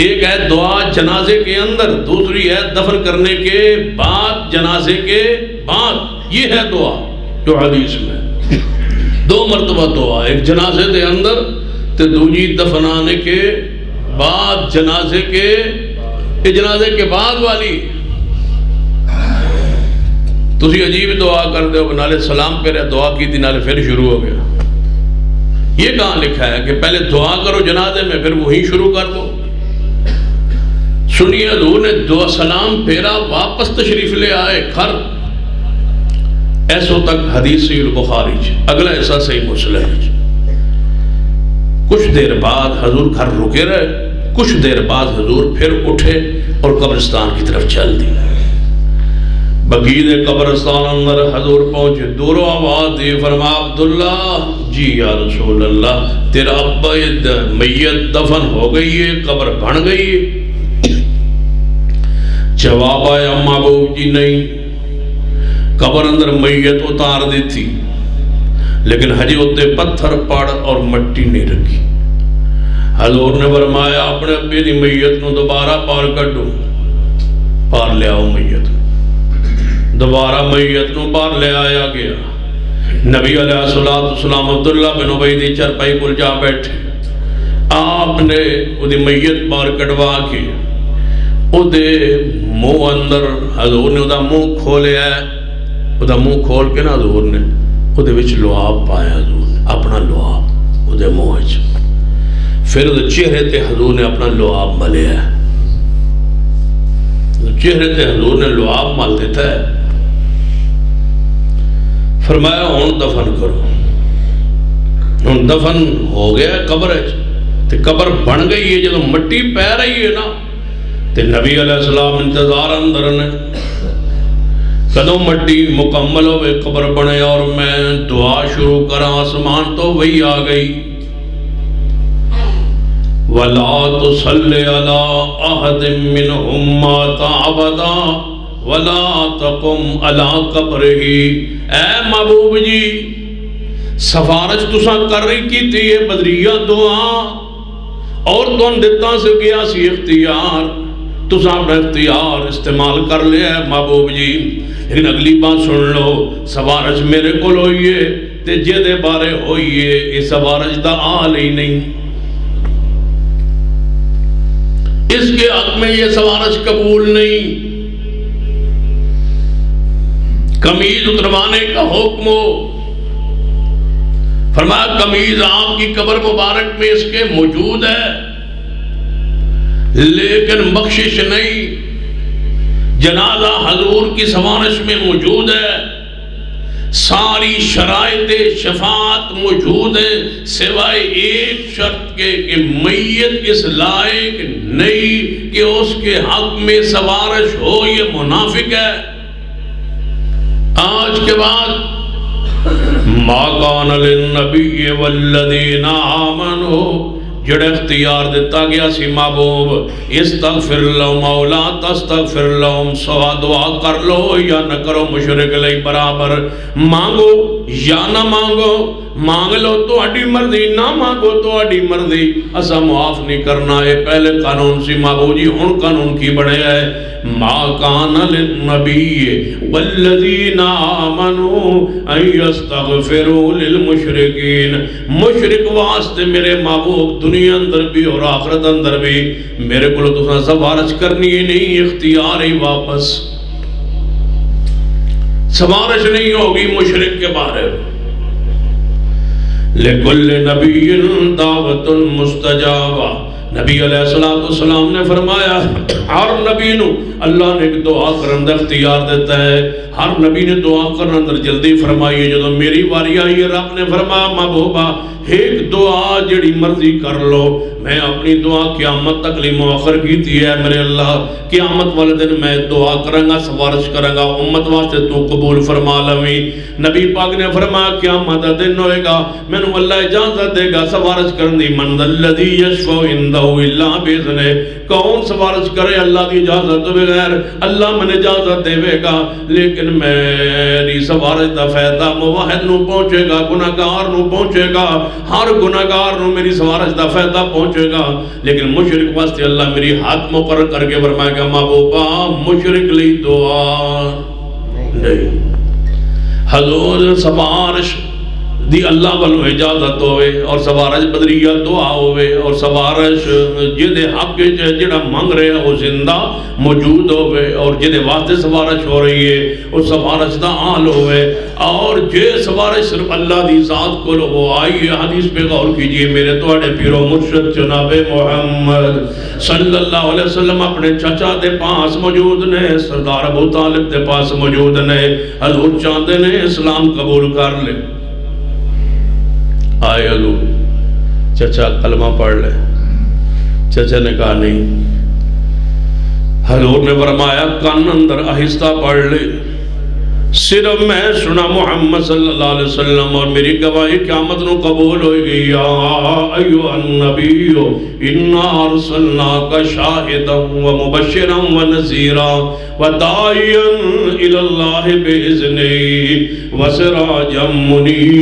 ایک ہے دعا جنازے کے اندر، دوسری ہے دفن کرنے کے بعد، جنازے کے بعد، یہ ہے دعا جو حدیث میں دو مرتبہ دعا، ایک جنازے دے اندر تے دوجی دفنانے کے بعد، جنازے کے یہ جنازے کے بعد والی تسی عجیب دعا کر دے ہو، نالے سلام پہ رہے دعا کی تھی، نالے پھر شروع ہو گیا۔ یہ کہاں لکھا ہے کہ پہلے دعا کرو جنازے میں پھر وہی شروع کر دو؟ سنیے حضور نے دعا سلام پھیرا، واپس تشریف لے آئے گھر، ایسو تک حدیث صحیح البخاری، اگلا ایسا صحیح مسلم۔ کچھ دیر بعد حضور گھر رکے رہے، کچھ دیر بعد حضور پھر اٹھے اور قبرستان کی طرف چل دی۔ بقید قبرستان اندر حضور پہنچے، دورو آواز دی، فرما عبداللہ، جی یا رسول اللہ، تیرا ابا میت دفن ہو گئی ہے، قبر بن گئی ہے؟ جواب آیا محبوب جی نہیں، قبر اندر میت اتار دی تھی، لیکن حجی ہوتے پتھر پڑ اور مٹی نہیں رکھی۔ حضور نے فرمایا اپنے ابے دی میت نو دوبارہ پار کٹو، پار لے آؤ میت، دوبارہ میت نو پار لے آیا گیا۔ نبی علیہ السلام عبداللہ بن ابی دی چرپائی کل جا بیٹھے، آپ نے وہ دی میت پار کٹوا کے او دے منہ اندر، حضور نے او دا منہ کھولے ہے، او دا منہ کھول کے نا حضور نے او دے وچ لعاب پایا، حضور نے اپنا لعاب او دے منہ وچ، پھر او دے چہرے تے حضور نے اپنا لعاب ملے ہے، چہرے تے حضور نے لعاب مل دیتا ہے۔ فرمایا ہون دفن کرو، ہون دفن ہو گیا قبر ہے تے قبر بن گئی ہے، جدو مٹی پہ رہی ہے نا تے نبی علیہ السلام انتظار اندر نے، کدوں مٹی مکمل ہوئے قبر بنے اور میں دعا شروع کرا، آسمان تو وہی آ گئی، وَلَا تُصَلِّ عَلَىٰ أَحَدٍ مِّنْهُمْ مَاتَ أَبَدًا وَلَا تَقُمْ عَلَىٰ قَبْرِهِ۔ اے محبوب جی سفارش تساں کر رہی کی تھی یہ بدریہ دعا، اور تو دیتا سے گیا سی اختیار، تساں اپنا اختیار استعمال کر لیا ہے محبوب جی، لیکن اگلی بات سن لو، سفارش میرے کو ہوئیے تے جے دے بارے ہوئیے، اس سفارش دا آل ہی نہیں، اس کے حق میں یہ سفارش قبول نہیں، قمیض اتروانے کا حکم ہو، فرمایا قمیض آپ کی قبر مبارک میں اس کے موجود ہے، لیکن بخشش نہیں، جنازہ حضور کی سفارش میں موجود ہے، ساری شرائط شفاعت موجود ہے، سوائے ایک شرط کے کہ میت اس لائق نہیں کہ اس کے حق میں سفارش ہو، یہ منافق ہے۔ آج کے بعد ما کان للنبی والذین آمنوا، جڑے اختیار دیتا گیا سی محبوب، استغفر لہم مولا تستغفر لہم، سوا دعا کر لو یا نہ کرو، مشرک لئی برابر، مانگو یا نہ مانگو، مانگ لو تو اڈی مرضی، نہ مانگو تو اڈی مرضی، اسا معاف نہیں کرنا ہے، پہلے قانون سی محبوب جی، ہن قانون کی بڑھے ہے، ما کان للنبی والذین آمنوا ان یستغفروا للمشرکین، مشرک واسطے میرے محبوب دنیا اندر بھی اور آخرت اندر بھی میرے کو تو سفارش کرنی ہی نہیں، اختیار ہی واپس، سفارش نہیں ہوگی مشرک کے بارے میں۔ لِكُلِّ نَبِيٍّ دَعْوَةٌ مُسْتَجَابَةٌ، نبی علیہ السلام نے فرمایا ہر نبی نو اللہ نے ایک دعا کرن دا اختیار دیتا ہے، ہر نبی نے دعا کرنا اندر جلدی فرمائی. جدو میری واری آئی ہے رب نے فرمایا محبوبہ ایک دعا جڑی مرضی کر لو, میں اپنی دعا قیامت تک لی مؤخر کیتی ہے. میرے اللہ قیامت والے دن میں دعا کرنگا, سفارش کرنگا, امت واسطے تو قبول فرما لویں. نبی پاک نے فرمایا قیامت دن ہوئے گا میں نے اللہ اجازت دے گا سفارش کرن دی. من ذا الذی یشفع عنده الا باذنہ, کون سفارش کرے اللہ دی اجازت بغیر؟ اللہ میں اجازت دے گا, لیکن میری سفارش دا فائدہ موحد نو پہنچے گا, گناہگار نو پہنچے گا, ہر گناہگار نو میری سفارش دا فائدہ پہنچے گا. لیکن مشرک واسطے اللہ میری ہاتھ مقرر کر کے فرمائے گا محبوبہ مشرک لی دعا نہیں. حضور سفارش دی اللہ والو اجازت ہوئے اور سفارش بدریہ دعا ہوئے اور سفارش جدے حق جڑا مانگ رہے ہیں وہ زندہ موجود ہوئے اور جدے واسطے سفارش ہو رہی ہے وہ سفارش دا آل ہوئے اور جے سفارش صرف اللہ دی ذات کو وہ آئی ہے. حدیث پہ غور کیجئے میرے توڑے پیرو مرشد جناب محمد صلی اللہ علیہ وسلم اپنے چچا دے پاس موجود نے, سردار ابو طالب دے پاس موجود نے. حضور چاہتے نے اسلام قبول کر لے. آئے حضور چچا کلمہ پڑھ لے. چچا نے کہا نہیں. حضور نے فرمایا کان اندر آہستہ پڑھ لے, صرف میں سنا محمد صلی اللہ علیہ وسلم اور میری گواہی قیامت نو قبول ہوئی گئی. یا ایوہ النبی انا ارسلناک شاہدا و مبشرا و نذیرا و داعیا الی اللہ باذنہ و سراجا منیرا.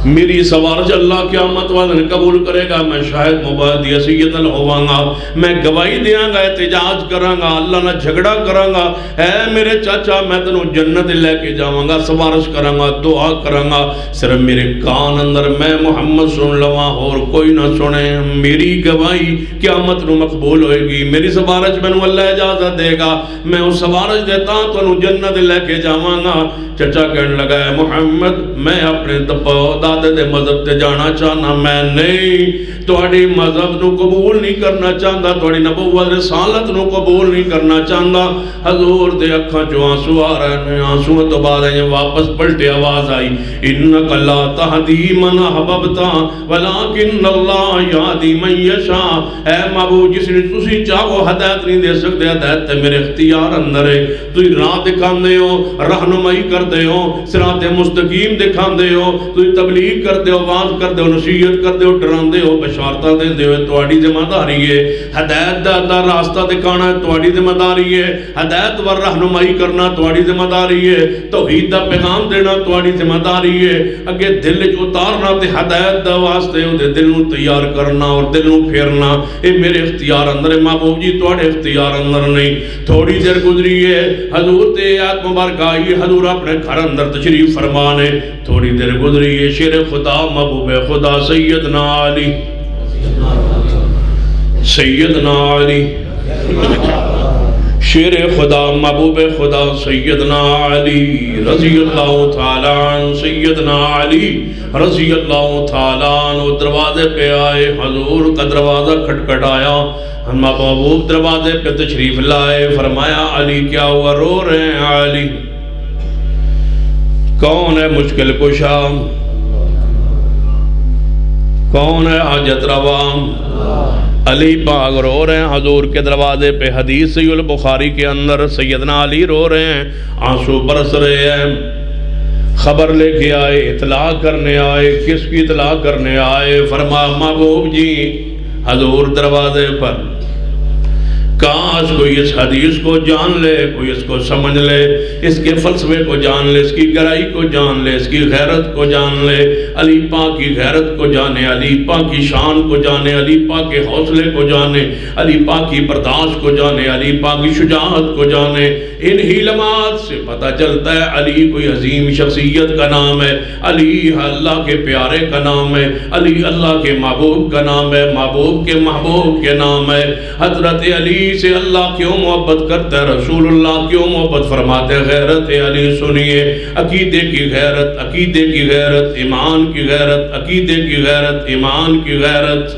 میری سفارش اللہ قیامت والے نے قبول کرے گا. میں شاہد مبادی سید ہوواں گا, میں گواہی دیاں گا, احتجاج کراں گا, اللہ نہ جھگڑا کراں گا. اے میرے چاچا میں تنوں جنت لے کے جاواں گا, سفارش کراں گا, دعا کراں گا. صرف میرے کان اندر میں محمد سن لواں اور کوئی نہ سنے. میری گواہی قیامت نو مقبول ہوئے گی. میری سفارش میں اللہ اجازت دے گا, میں اس سفارش دیتا تنوں جنت لے کے جاواں گا. چچا کہنے لگا ہے محمد میں اپنے دادے دے مذہب تے جانا چاہنا, میں نہیں تواڈی مذہب نو قبول نہیں کرنا چاہتا, تواڈی نبوت رسالت نو قبول نہیں کرنا چاہتا. حضور دے اکھاں چوں آنسو آ رہے ہیں. آنسو تو بعد واپس پلٹے آواز آئی انک لا تہدی من احببت ولکن اللہ یہدی من یشاء. اے معبود جس نے تسی چاہو ہدایت نہیں دے سکتے, ہدایت تے میرے اختیار اندر ہے. تسی راہ دکھاندے ہو, رہنمائی کردے ہو, صراط مستقیم دکھاندے ہو, تسی تبلیغ کردے ہو, واز کردے ہو, نصیحت کردے ہو, ڈراندے ہو, بشارتاں دیندے ہو. تواڈی ذمہ داری ہے ہدایت دا راستہ دکھانا, تواڈی ذمہ داری ہے ہدایت ور رہنمائی کرنا, تواڈی ذمہ داری ہے توحید دا پیغام دینا, تواڈی ذمہ داری ہے اگے دل وچ اتارنا تے ہدایت دا واسطے او دے دل نو تیار کرنا اور دل نو پھیرنا. اے میرے اختیار اندر ہے محبوب جی, تواڈے اختیار اندر نہیں. تھوڑی دیر گزری ہے حضور تے آیت مبارکہ آئی, حضور اپنے گھر اندر تشریف فرمانے. تھوڑی دیر گزری ہے شیر خدا محبوب خدا سیدنا علی, سیدنا علی شیر خدا محبوب خدا سیدنا علی رضی اللہ تعالیٰ عنہ, سیدنا علی رضی اللہ تعالیٰ عنہ دروازے پہ آئے. حضور کا دروازہ کھٹکھٹایا, محبوب دروازے پہ تشریف لائے. فرمایا علی کیا ہوا, رو رہے ہیں علی, کون ہے مشکل کشا, کون ہے حاجت روا؟ علی پاک رو رہے ہیں حضور کے دروازے پہ. حدیث صحیح البخاری کے اندر سیدنا علی رو رہے ہیں, آنسو برس رہے ہیں. خبر لے کے آئے, اطلاع کرنے آئے. کس کی اطلاع کرنے آئے؟ فرمایا محبوب جی حضور دروازے پر, کاش کوئی اس حدیث کو جان لے, کوئی اس کو سمجھ لے, اس کے فلسفے کو جان لے, اس کی گہرائی کو جان لے, اس کی غیرت کو جان لے. علی پاک کی غیرت کو جانے, علی پاک کی شان کو جانے, علی پاک کے حوصلے کو جانے, علی پاک کی برداشت کو جانے, علی پاک کی شجاعت کو جانے. انہی لمحات سے پتہ چلتا ہے علی کوئی عظیم شخصیت کا نام ہے, علی اللہ کے پیارے کا نام ہے, علی اللہ کے محبوب کا نام ہے, محبوب کے محبوب کے نام ہے. حضرت علی سے اللہ کیوں محبت کرتا ہے, رسول اللہ کیوں محبت فرماتے ہیں؟ غیرت علی سنیے, عقیدے کی غیرت, عقیدے کی غیرت, ایمان کی غیرت, عقیدے کی غیرت, ایمان کی غیرت.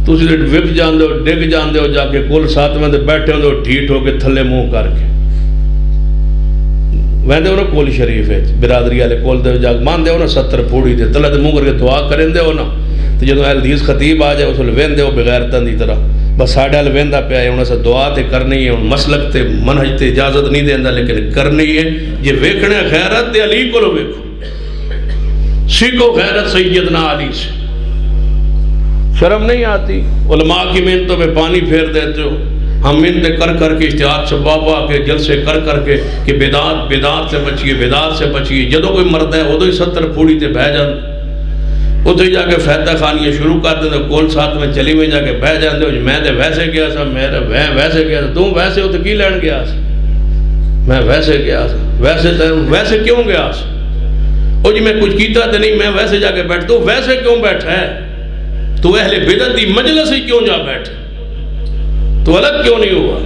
تسی تے وک جاندے ہو ڈگ جاندے ہو جا کے کل ساتھ میں بیٹھے ہوندے ہو ٹھیٹ ہو کے تھلے منہ کر کے ویندے ہو نا کول شریف ہے برادری والے کول دے جا ماندے ہو نا 70 پھوڑی دے تلے تے منہ کر کے دعا کرندے ہو نا تے جدوں اہل حدیث خطیب آ جائے اس ویلے ویندے ہو بغیرتاں دی طرح بس ساڈے ال ویندا پیا ہے انہاں سے دعا تے کرنی ہے مسلک تے منہج تے اجازت نہیں دیندا لیکن کرنی ہے جے ویکھنا غیرت تے علی کولو ویکھو سیکھو غیرت سیدنا علی سے شرم نہیں آتی علماء کی محنتوں میں پانی پھیر دیتے ہو ہم محنتیں کر کر کے اشتہاد سے بابا کے جلسے کر کر کے کہ بدعات سے بچیے بدعات سے بچیے جدوں کوئی مرد ہے ادو ہی 70 پھوڑی تے بہ جاندے اتنے جا کے فائدہ خانیاں شروع کر دیں کول ساتھ میں چلی میں جا کے بہ جاندے ہو میں تے ویسے گیا سا میرا ویسے گیا سا تم ویسے ہو تو کی لین گیا سا میں ویسے گیا سا ویسے کیوں گیا سا او جی میں کچھ کیتا تے نہیں میں ویسے جا کے بیٹھ تو ویسے کیوں بیٹھا ہے تو اہل بدعت دی مجلس ہی کیوں جا بیٹھے تو الگ کیوں نہیں ہوا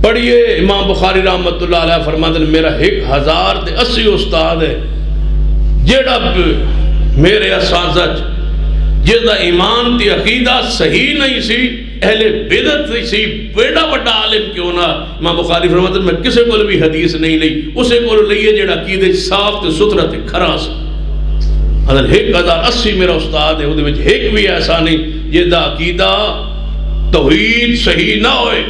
پڑھیے امام بخاری رحمت اللہ علیہ فرماتے ہیں میرا 1080 استاد ہے جیڑا میرے اساتذہ جس دا ایمان تی عقیدہ صحیح نہیں سی اہل بدعت سی بڑا بڑا عالم کیوں نہ امام بخاری فرماتے ہیں میں کسے کول بھی حدیث نہیں لئی اسے کول لئیے جیڑا عقیدہ صاف تے ستھرا تے کھرا سی اگر 1080 میرا استاد ہے وہ ایک بھی ایسا نہیں جس دا عقیدہ توحید صحیح نہ ہوئے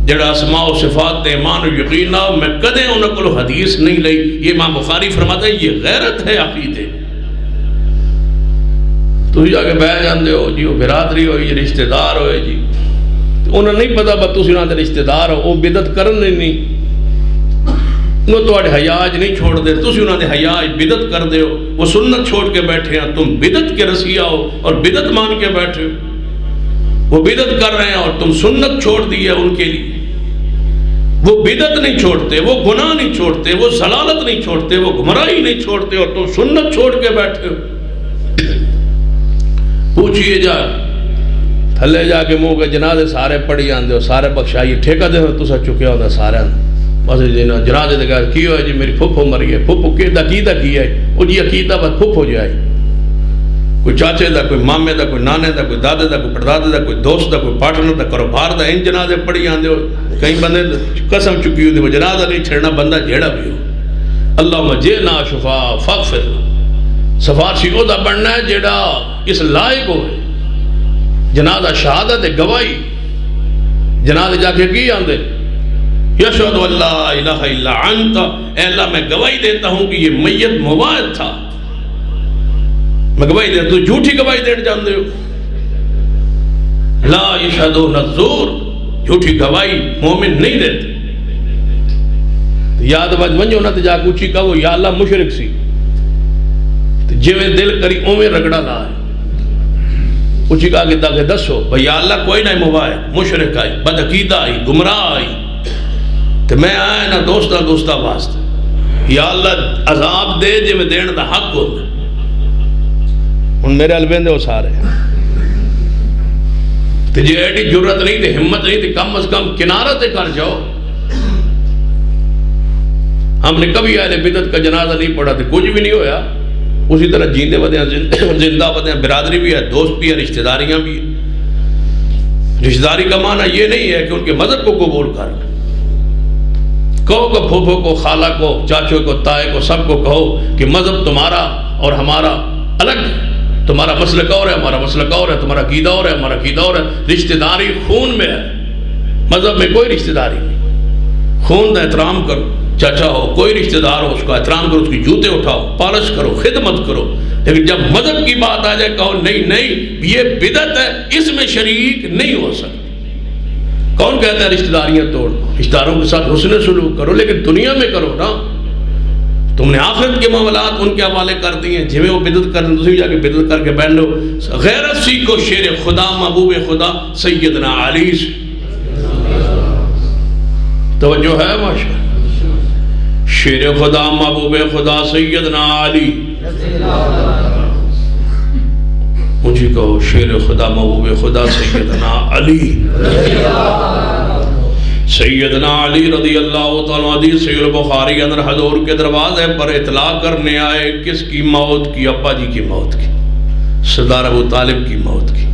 جڑا اسماء و صفات تے ایمان و یقین نہ ہو میں کدے انہوں کو حدیث نہیں لئی یہ امام بخاری فرماتا ہے یہ غیرت ہے عقیدے تو جا کے بہ جاندے ہو جی وہ برادری ہوئی جی رشتہ دار ہوئے جی انہوں نہیں پتا بس تسی انہوں نے رشتہ دار ہو وہ بدعت کرنے نہیں وہ تواڈے حیاج نہیں چھوڑ دے تسی انہوں نے حیاج بدعت کر دے ہو وہ سنت چھوڑ کے بیٹھے ہیں تم بدعت کے رسیہ ہو اور بدعت مان کے بیٹھے ہو وہ بدعت کر رہے ہیں اور تم سنت چھوڑ دی ہے ان کے لیے وہ بدعت نہیں چھوڑتے وہ گناہ نہیں چھوڑتے وہ ضلالت نہیں چھوڑتے وہ گمراہی نہیں چھوڑتے اور تم سنت چھوڑ کے بیٹھے ہو پوچھئے جا تھلے جا کے منہ کے جنازے سارے پڑھی آندے ہو سارے بخشائی ٹھیکہ دے ہو تسا چکے ہوتا سارے بس جنازے دے کہا کی ہوئے جی میری پھپھو مری ہے پھپھو کی عقیدہ کی ہے وہ جی عقیدہ بس پھپھو جائے کوئی چاچے دا کوئی مامے دا کوئی نانے دا کوئی دادے دا کوئی پردادے دا کوئی دوست دا کوئی پارٹنر دا کرو بھار دا ان جنازے پڑھی آندے ہو کئی بندے قسم چکی ہوتی وہ جنازہ نہیں چھڑنا بندہ جھیڑا بھی ہو اللہم جینا شفا فاغفر سفارشی او دا بڑھنا ہے جیڑا اس لائق ہوئے جنازہ شہادت گواہی جنازے جا کے کی آندے یشہد اللہ الہ الا انت اے اللہ میں گواہی دیتا ہوں کہ یہ میت مواعد تھا میں گواہی دیتا تو جھوٹی گواہی دینا جاندے ہو لا یشہدون الزور جھوٹی گواہی مومن نہیں دیتے یاد بات منجو نہ جا کچھی کہو یا اللہ مشرک سی جویں دل کری اویں رگڑا لائے کچھی کہا کہ تاکہ دسو یا اللہ کوئی نہ مواعد مشرک آئی بدعقیدہ آئی گمراہ آئی تو میں آیا نا دوستہ واسطے یا اللہ عذاب دے جے میں دینا دا حق ہوتا ان میرے الویندے ہو سارے تو جی ایڈی جرت نہیں تھی ہمت نہیں تھی کم از کم کنارہ تے کر جاؤ ہم نے کبھی اہل بدعت کا جنازہ نہیں پڑھا تھا کچھ بھی نہیں ہویا اسی طرح جیندے بدے ہیں زندہ بدے ہیں برادری بھی ہے دوست بھی ہے رشتہ داریاں بھی ہیں رشتہ داری کا معنی یہ نہیں ہے کہ ان کے مذہب کو قبول کر کہو کہ پھوپھو کو خالہ کو چاچو کو تائے کو سب کو کہو کہ مذہب تمہارا اور ہمارا الگ ہے تمہارا مسلک اور ہے ہمارا مسلک اور ہے تمہارا عقیدہ اور ہے ہمارا عقیدہ اور ہے رشتہ داری خون میں ہے مذہب میں کوئی رشتہ داری نہیں خون کا احترام کرو چاچا ہو کوئی رشتہ دار ہو اس کا احترام کرو اس کی جوتے اٹھاؤ پالش کرو خدمت کرو لیکن جب مذہب کی بات آ جائے کہو نہیں نہیں یہ بدعت ہے اس میں شریک نہیں ہو سکتا کون کہتا ہے رشتہ داریاں توڑ رشتہ داروں کے ساتھ حسن سلوک کرو لیکن دنیا میں کرو نا تم نے آخرت کے معاملات ان کے حوالے کر دیے جویں وہ بدعت کر دیں دوسری جا کے بدعت کر کے بیٹھ لو غیرت سیکھو شیر خدا محبوب خدا سیدنا علی سے توجہ ہے ماشاء شیر خدا محبوب خدا سیدنا علی مجھے کہو شیر خدا محبوب خدا سیدنا علی سیدنا علی رضی اللہ تعالیٰ حدیث سید البخاری اندر حضور کے دروازے پر اطلاع کرنے آئے کس کی موت کی ابا جی کی موت کی سردار ابو طالب کی موت کی.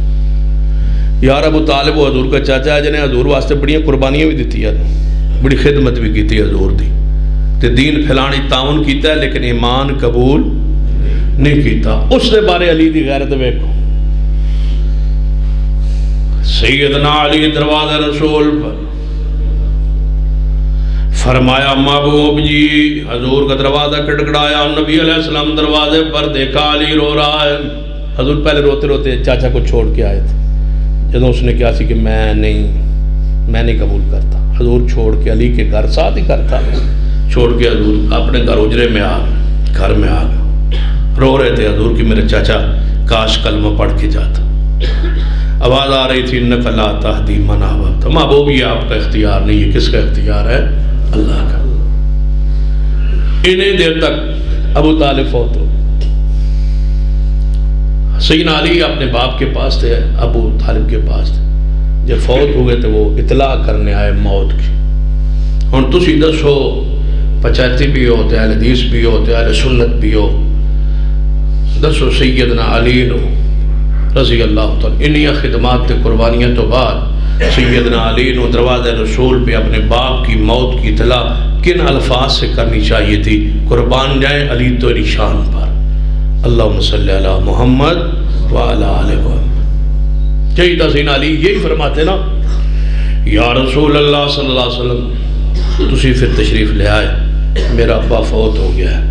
یار ابو طالب وہ حضور کا چاچا ہے جنہیں حضور واسطے بڑی قربانیاں بھی دیتی ہے, بڑی خدمت بھی کی حضور دی, تے دین پھیلانے تعاون کیتا ہے, لیکن ایمان قبول نہیں کیتا. اس دے بارے علی دی غیرت ویکھو. سیدنا علی دروازہ رسول پر فرمایا محبوب جی, حضور کا دروازہ کٹکڑایا, نبی علیہ السلام دروازے پر دیکھا علی رو رہا ہے. حضور پہلے روتے روتے چاچا کو چھوڑ کے آئے تھے. جب اس نے کہا سی کہ میں نہیں قبول کرتا, حضور چھوڑ کے علی کے گھر, ساتھ ہی گھر تھا, چھوڑ کے حضور اپنے گھر اجرے میں آ گئے, گھر میں آ گئے, رو رہے تھے حضور کی میرے چاچا کاش کلمہ پڑھ کے جاتا. آواز آ رہی تھی انک لا تہدی من احببت, محبوب یہ آپ کا اختیار نہیں, یہ کس کا اختیار ہے؟ اللہ کا. انہیں دیر تک ابو طالب فوت ہو. سیدنا علی اپنے باپ کے پاس تھے, ابو طالب کے پاس تھے. جب فوت ہوئے تو وہ اطلاع کرنے آئے موت کی. ہن تسی دسو, پچاتی بھی ہو, اہل حدیث بھی ہو, اہل سنت بھی ہو, دسو سیدنا علی نو رضی اللہ تعالی انہی خدمات تے قربانیاں تو بعد سیدنا علی نو دروازہ رسول پہ اپنے باپ کی موت کی اطلاع کن الفاظ سے کرنی چاہیے تھی؟ قربان جائیں علی تو نشان پر, اللہم صلی علی محمد وعلی آل محمد. چاہیے تھا سیدنا علی یہی فرماتے نا, یا رسول اللہ صلی اللہ علیہ وسلم تسی پھر تشریف لے آئے, میرا ابا فوت ہو گیا ہے.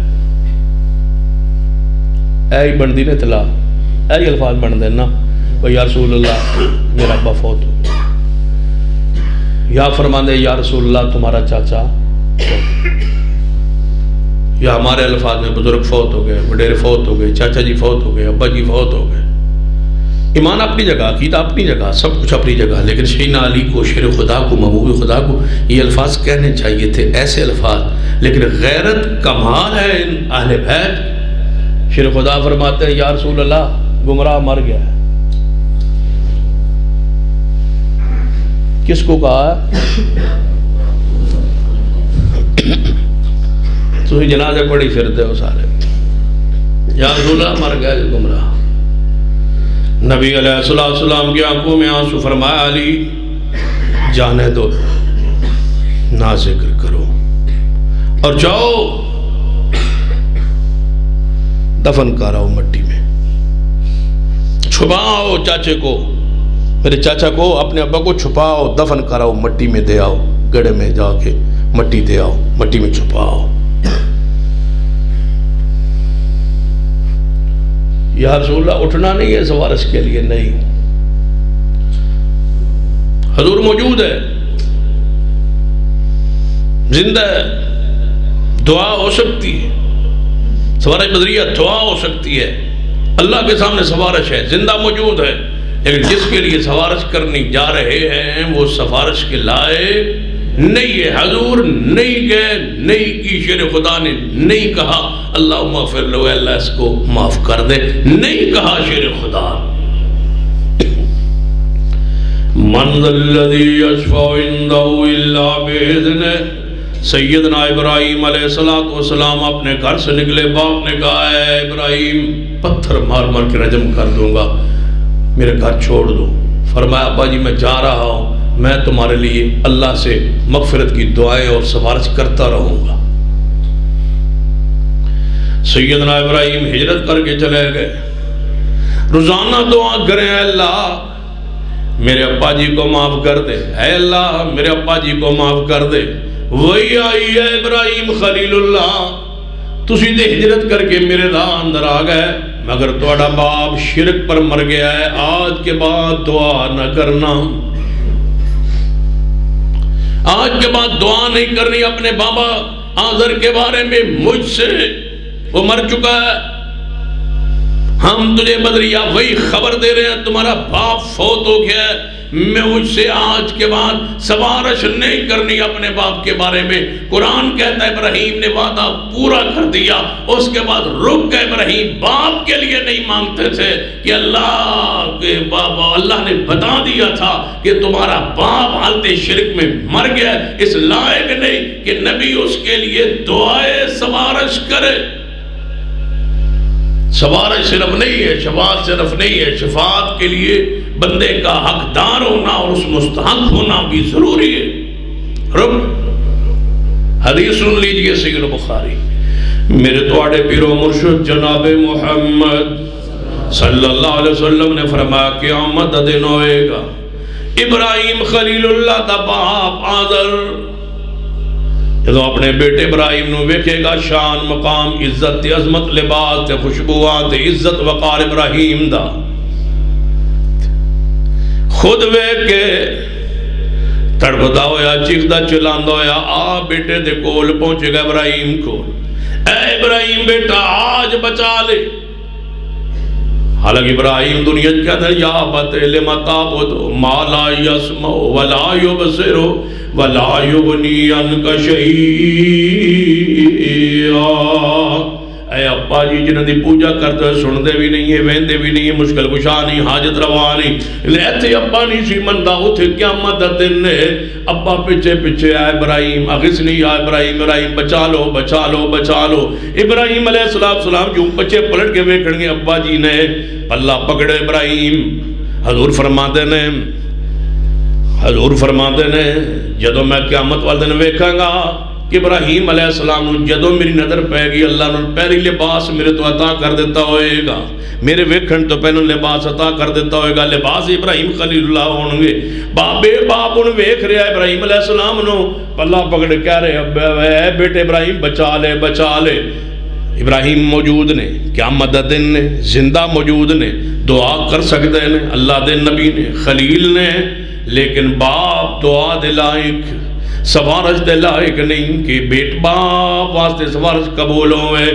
اے ہی بن دی نے اطلاع, اے الفاظ بن دینا, یا رسول اللہ میرا ابا فوت ہو گیا, یا فرما دے یا رسول اللہ تمہارا چاچا, یا ہمارے الفاظ میں بزرگ فوت ہو گئے, وڈیرے فوت ہو گئے, چاچا جی فوت ہو گئے, ابا جی فوت ہو گئے. ایمان اپنی جگہ, عقیدہ اپنی جگہ, سب کچھ اپنی جگہ, لیکن سیدنا علی کو, شیر خدا کو, محبوب خدا کو یہ الفاظ کہنے چاہیے تھے, ایسے الفاظ. لیکن غیرت کمال ہے ان اہل بیت. شیر خدا فرماتے ہیں یا رسول اللہ گمراہ مر گیا ہے. کس کو کہا ہے؟ تو ہی جنازے پڑھی پھرتے ہو سارے, یا رسول اللہ مر گیا گمراہ. نبی علیہ السلام کی آنکھوں میں آنسو, فرمایا علی جانے دو, نہ ذکر کرو, اور جاؤ دفن کراؤ مٹی میں, چھپاؤ چاچے کو, میرے چاچا کو, اپنے ابا کو چھپاؤ, دفن کراؤ, مٹی میں دے آؤ, گڑھے میں جا کے مٹی دے آؤ, مٹی میں چھپاؤ. یا رسول اللہ اٹھنا نہیں ہے سوارش کے لیے, نہیں, حضور موجود ہے, زندہ ہے, دعا ہو سکتی ہے, سوارش بدریہ دعا ہو سکتی ہے, اللہ کے سامنے سفارش ہے, زندہ موجود ہے. لیکن جس کے لیے سفارش کرنی جا رہے ہیں وہ سفارش کے لائق نہیں ہے. حضور نہیں گئے, نہیں کی, شیر خدا نے نہیں کہا اللہم اغفر لو, اللہ اس کو معاف کر دے, نہیں کہا شیر خدا. من ذا الذی یشفع عنده الا باذنہ. سیدنا ابراہیم علیہ السلام اپنے گھر سے نکلے, باپ نے کہا اے ابراہیم پتھر مار مار کے رجم کر دوں گا, میرے گھر چھوڑ دو. فرمایا ابا جی میں جا رہا ہوں, میں تمہارے لیے اللہ سے مغفرت کی دعائیں اور سفارش کرتا رہوں گا. سیدنا ابراہیم ہجرت کر کے چلے گئے, روزانہ دعا کریں اے اللہ میرے ابا جی کو معاف کر دے, اے اللہ میرے ابا جی کو معاف کر دے. وہی آئی ہے ابراہیم خلیل اللہ, تسی دے ہجرت کر کے میرے راہ اندر آ گئے, مگر تھوڑا باپ شرک پر مر گیا ہے, آج کے بعد دعا نہ کرنا, آج کے بعد دعا نہیں کرنی اپنے بابا آذر کے بارے میں مجھ سے, وہ مر چکا ہے. ہم تجھے بدریہ وہی خبر دے رہے ہیں تمہارا باپ فوت ہو گیا ہے, میں مجھ سے آج کے بعد سفارش نہیں کرنی اپنے باپ کے بارے میں. قرآن کہتا ہے ابراہیم نے وعدہ پورا کر دیا, اس کے بعد رک گئے. ابراہیم باپ کے لیے نہیں مانگتے تھے کہ اللہ کے بابا, اللہ نے بتا دیا تھا کہ تمہارا باپ حالت شرک میں مر گیا, اس لائق نہیں کہ نبی اس کے لیے دعائے سفارش کرے. سفارش صرف نہیں ہے، شفاعت صرف نہیں ہے، شفاعت کے لیے بندے کا حقدار ہونا اور اس مستحق ہونا بھی ضروری ہے۔ حدیث سن لیجئے صحیح بخاری، میرے تواڈے پیر و مرشد جناب محمد صلی اللہ علیہ وسلم نے فرمایا قیامت دا دن ہوئے گا، ابراہیم خلیل اللہ دا باپ آذر جدو اپنے بیٹے ابراہیم نو ویکھے گا، شان مقام عزت عظمت لباس خوشبوات عزت وقار ابراہیم دا خود ویکھ کے تڑپدا ہویا چیخدا چلاندا ہویا آ بیٹے دے کول پہنچے گا ابراہیم کو، اے ابراہیم بیٹا آج بچا لے۔ حالانکہ ابراہیم دنیا کے اندر یا ابت لما تعبد ما لا یسمع ولا یبصر ولا یغنی عنک شیئا، اے ابا جی جنہاں دی پوجا کرتے ہوئے سن دے بھی نہیں ہے، وہندے بھی نہیں ہے، مشکل کشا نہیں، حاجت روا نہیں، لیتے ابا نہیں سی مندا، اتھے قیامت دا دن ہے، ابا پیچھے پیچھے آئے ابراہیم اغثنی یا ابراہیم، ابراہیم بچا لو بچا لو بچا لو۔ ابراہیم علیہ السلام جو بچے پلٹ کے ویکھن گے ابا جی نے پلہ پکڑے ابراہیم، حضور فرماتے نے جدو میں قیامت والے دن ویکھاں گا کہ ابراہیم علیہ السلام نو جدو میری نظر پہ گی اللہ نے پہلی لباس میرے تو عطا کر دیتا ہوئے گا، میرے ویکھن تو پہلے لباس عطا کر دیتا ہوئے گا، لباس ابراہیم خلیل اللہ ہون گے۔ بابے باپ ان ویکھ رہا ہے ابراہیم علیہ السلام نو پلہ پکڑ کہہ رہے اے بیٹے ابراہیم بچا لے بچا لے۔ ابراہیم موجود نے، قیامت دا دن نے، زندہ موجود نے، دعا کر سکتے ہیں اللہ دے نبی نے، خلیل نے، لیکن باپ دعا دے لائق سفارش دے لائق نہیں کہ بیٹ باپ واسطے سفارش قبول ہوئے۔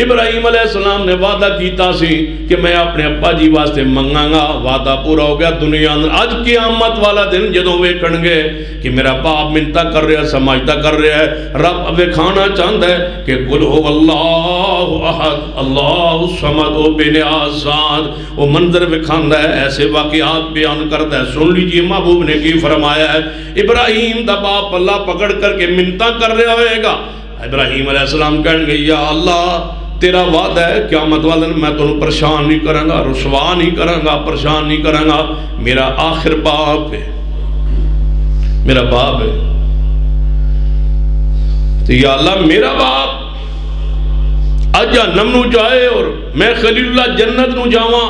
ابراہیم علیہ السلام نے وعدہ کیتا سی کہ میں اپنے ابا جی واسطے منگاں گا، وعدہ پورا ہو گیا دنیا اندر۔ آج قیامت والا دن جدوں ویکھن گے کہ میرا باپ منتا کر رہا ہے، سمجھتا کر رہا ہے، رب ویکھانا چاہتا ہے کہ قل هو اللہ احد اللہ الصمد او بے نیاز ذات، وہ منظر وکھاندا ہے، ایسے واقعات بیان کرتا ہے۔ سن لیجئے محبوب نے کی فرمایا ہے، ابراہیم دا باپ اللہ پکڑ کر کے منتا کر رہا ہوئے گا، ابراہیم علیہ السلام کہن گے یا اللہ تیرا وعدہ ہے قیامت والے دن میں تمہیں پریشان نہیں کروں گا، رسوا نہیں کروں گا، پریشان نہیں کروں گا، میرا آخر باپ ہے، میرا باپ ہے، تو یا اللہ میرا باپ آج جہنم نو جائے اور میں خلیل اللہ جنت نو جاواں،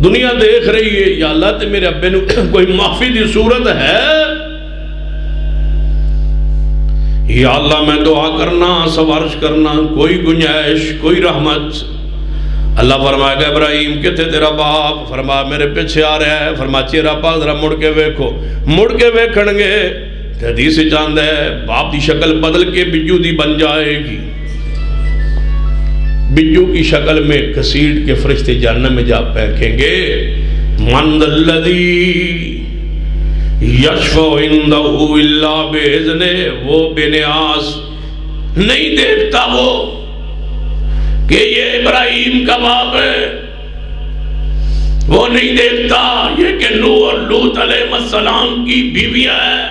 دنیا دیکھ رہی ہے، یا اللہ تے میرے ابے نو کوئی معافی دی صورت ہے؟ یا اللہ میں دعا کرنا سفارش کرنا، کوئی گنجائش کوئی رحمت۔ اللہ فرمائے گا ابراہیم کتے تیرا باپ؟ فرمایا میرے پیچھے آ رہا ہے۔ فرمایا چہرہ پاک ذرا مڑ کے ویکھو، مڑ کے ویکھن گے حدیث چاند ہے باپ دی شکل بدل کے بجو دی بن جائے گی، بجو کی شکل میں کسیٹ کے فرشتے جہنم میں جا پھینکیں گے۔ من الذی یشفع عندہ الا باذنہ، وہ بے نیاز نہیں دیکھتا وہ کہ یہ ابراہیم کا باپ ہے، وہ نہیں دیکھتا یہ کہ نوح اور لوط علیہ السلام کی بیویاں ہیں،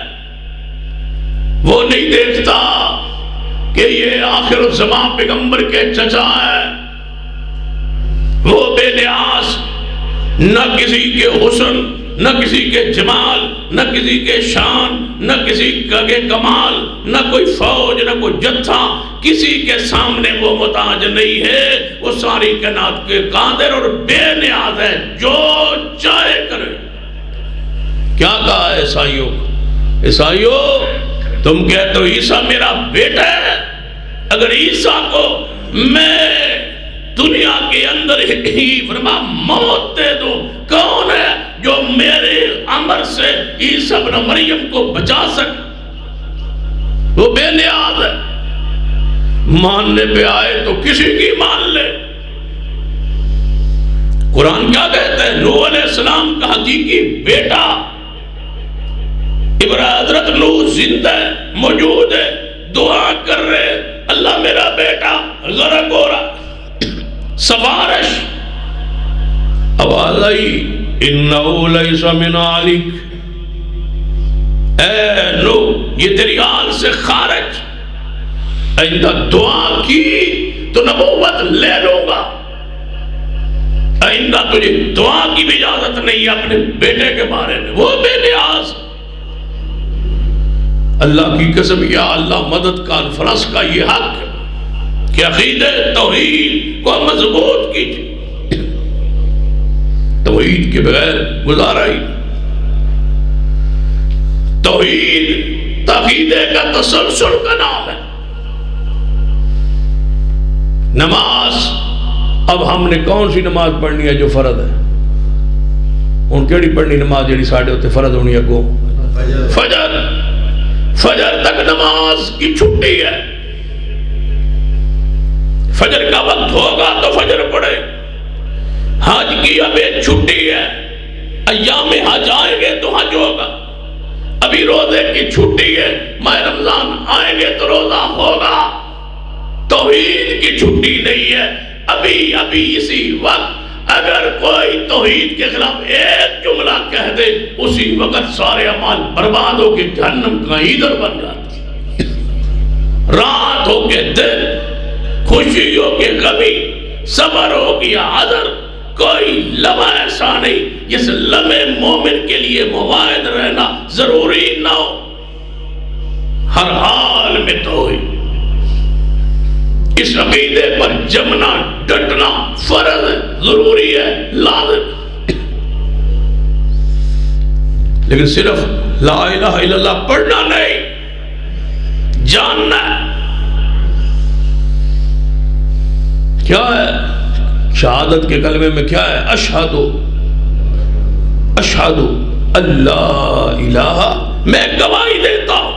وہ نہیں دیکھتا کہ یہ آخر الزمان پیغمبر کے چچا ہے، وہ بے نیاز نہ کسی کے حسن، نہ کسی کے جمال، نہ کسی کے شان، نہ کسی کے کمال، نہ کوئی فوج، نہ کوئی جتھا، کسی کے سامنے وہ محتاج نہیں ہے، وہ ساری کائنات کے قادر اور بے نیاز ہے، جو چاہے کرے۔ کیا کہا ہے عیسائیوں؟ عیسائیوں تم کہتے ہو عیسیٰ میرا بیٹا ہے، اگر عیسیٰ کو میں دنیا کے اندر ہی فرما موت دے دوں، کون ہے جو میرے امر سے عیسیٰ ابن مریم کو بچا سکے؟ وہ بے نیاز ہے، ماننے پہ آئے تو کسی کی مان لے۔ قرآن کیا کہتا ہے؟ نوح علیہ السلام کا حقیقی بیٹا حضرت نوح زندہ ہے، موجود ہے، دعا کر رہے، اللہ میرا بیٹا غرق ہو رہا، سفارش آواز آئی انہو لیس من آلک، اے نوح یہ تیری آل سے خارج، آئندہ دعا کی تو نبوت لے لوں گا، آئندہ تجھے دعا کی بھی اجازت نہیں اپنے بیٹے کے بارے میں، وہ بے نیاز۔ اللہ کی قسم، یا اللہ مدد کانفرنس کا یہ حق ہے کہ عقیدہ توحید کو مضبوط کیجیے، توحید کے بغیر گزارا ہی، توحید عقیدے کا تسلسل کا نام ہے۔ نماز، اب ہم نے کون سی نماز پڑھنی ہے جو فرض ہے؟ ان کیڑی پڑھنی نماز جیڑی ساڑھے ہوتے فرض ہونی ہے گو فجر، فجر تک نماز کی چھٹی ہے، فجر کا وقت ہوگا تو فجر پڑھے۔ حج کی اب ایک چھٹی ہے، ایام حج آئیں گے تو حج ہوگا، ابھی روزے کی چھٹی ہے، ماہ رمضان آئیں گے تو روزہ ہوگا۔ توحید کی چھٹی نہیں ہے، ابھی اسی وقت اگر کوئی توحید کے خلاف ایک جملہ کہہ دے اسی وقت سارے اعمال برباد ہو کے جہنم کا ایندھن بن جاتے، رات ہو کے دن، خوشی ہو کے غمی، صبر ہو گیا حذر، کوئی لمحہ ایسا نہیں جس لمحے مومن کے لیے مواعظ رہنا ضروری نہ ہو، ہر حال میں توحید، اس عقیدے پر جمنا ڈٹنا فرض ہے، ضروری ہے، لازم۔ لیکن صرف لا الہ الا اللہ پڑھنا نہیں، جاننا ہے کیا ہے۔ شہادت کے کلمے میں کیا ہے؟ اشہد اللہ الہ، میں گواہی دیتا ہوں۔